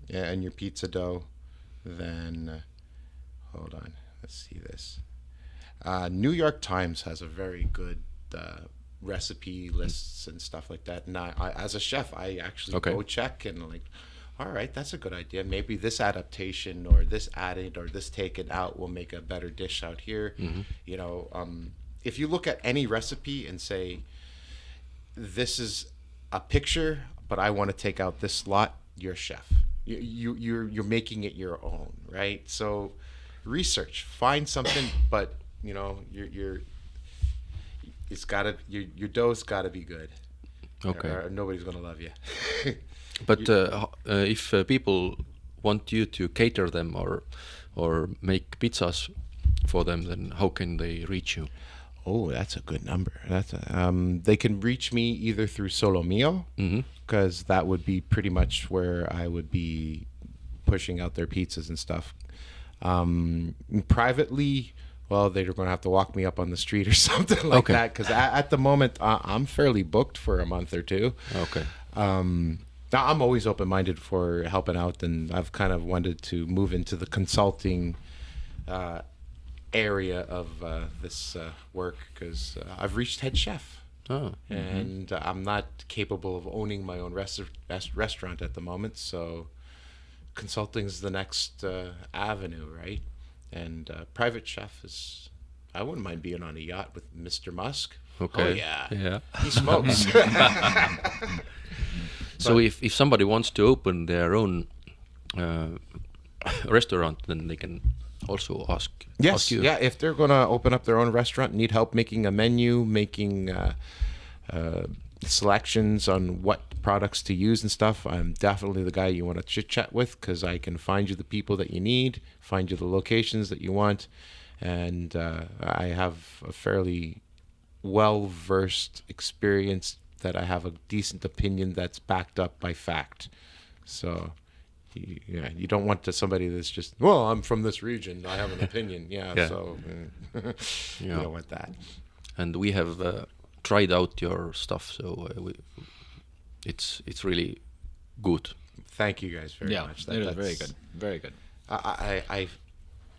in your pizza dough, then hold on. Let's see this. New York Times has a very good recipe lists and stuff like that. And I as a chef, I actually go check and like, all right, that's a good idea. Maybe this adaptation or this added or this taken out will make a better dish out here. If you look at any recipe and say, this is a picture, but I want to take out this slot, you're a chef. You're making it your own, right? So research, find something, but your dough's got to be good. Okay. Or nobody's gonna love you. But if people want you to cater them or make pizzas for them, then how can they reach you? Oh, that's a good number. They can reach me either through Solo Mio, because that would be pretty much where I would be pushing out their pizzas and stuff. Privately, well, they're going to have to walk me up on the street or something like that, because at the moment I'm fairly booked for a month or two. Okay. I'm always open-minded for helping out, and I've kind of wanted to move into the consulting area of this work, because I've reached head chef. And I'm not capable of owning my own restaurant at the moment, so consulting is the next avenue, right? And private chef is, I wouldn't mind being on a yacht with Mr. Musk. Okay. Oh yeah. He smokes. So if somebody wants to open their own restaurant, then they can also ask you. Yeah, if they're going to open up their own restaurant, need help making a menu, making selections on what products to use and stuff, I'm definitely the guy you want to chit-chat with, because I can find you the people that you need, find you the locations that you want, and I have a fairly well-versed experience that I have a decent opinion that's backed up by fact. So you don't want somebody that's just, well, I'm from this region, I have an opinion. So you don't want that. And we have tried out your stuff, so it's really good. Thank you guys very much. It is very good. Very good.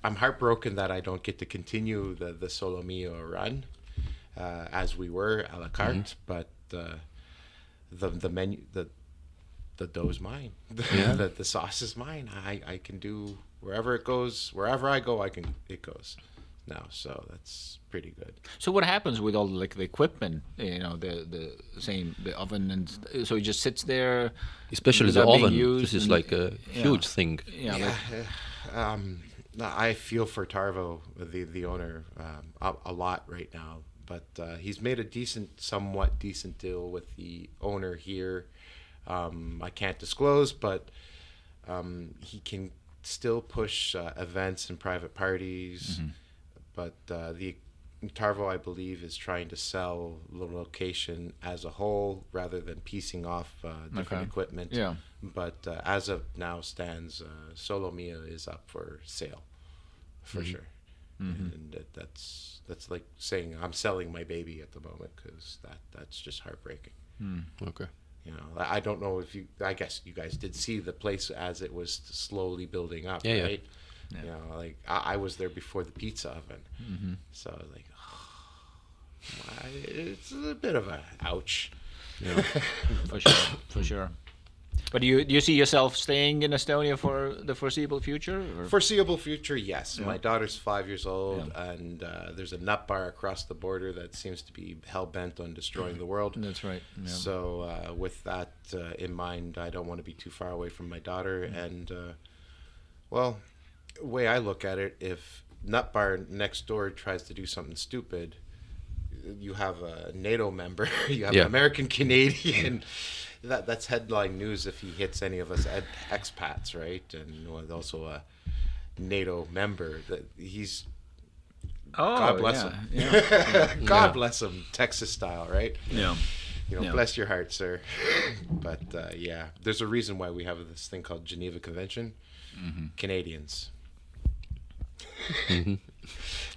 I'm heartbroken that I don't get to continue the Solo Mio run as we were a la carte, but the menu, the dough's mine. The sauce is mine. I can do wherever it goes. Wherever I go, it goes now. So that's pretty good. So what happens with all like the equipment? The oven, and so it just sits there. Especially the oven. This is like a huge thing. I feel for Tarvo, the owner, a lot right now. But he's made a somewhat decent deal with the owner here. I can't disclose, but he can still push events and private parties. But the Tarvo, I believe, is trying to sell the location as a whole rather than piecing off different equipment. Yeah. But as of now stands, Solo Mia is up for sale, for sure. And that's like saying I'm selling my baby at the moment, because that's just heartbreaking. Okay. You know, I don't know I guess you guys did see the place as it was slowly building up, right? Yeah. You know, like I was there before the pizza oven, so I was like, it's a bit of a ouch. Yeah. For sure. But do you see yourself staying in Estonia for the foreseeable future? Or? Foreseeable future, yes. Yeah. My daughter's 5 years old, and there's a nut bar across the border that seems to be hell-bent on destroying the world. That's right. Yeah. So with that in mind, I don't want to be too far away from my daughter. And, well, the way I look at it, if nut bar next door tries to do something stupid, you have a NATO member, you have an American Canadian. That's headline news if he hits any of us expats, right? And also a NATO member. That he's God bless him. Yeah. God bless him, Texas style, right? Yeah. You know, bless your heart, sir. But there's a reason why we have this thing called Geneva Convention. Canadians.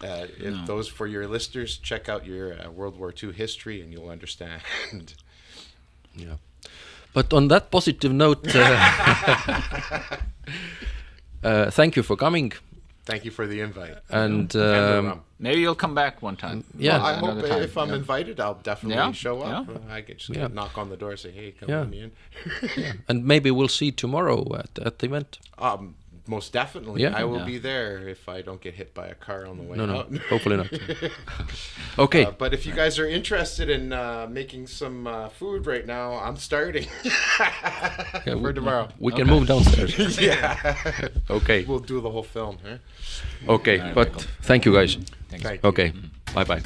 If those for your listeners, check out your World War II history, and you'll understand. Yeah. But on that positive note, thank you for coming. Thank you for the invite. And maybe you'll come back one time. Yeah. Well, I hope if I'm invited, I'll definitely show up. I can just knock on the door and say, hey, come let me in. And maybe we'll see tomorrow at the event. Most definitely. I will be there if I don't get hit by a car on the way out. No, hopefully not. Okay. But if you guys are interested in making some food right now, I'm starting for tomorrow. We can move downstairs. Okay. We'll do the whole film. Huh? Okay, but thank you guys. Thanks. Okay, bye-bye.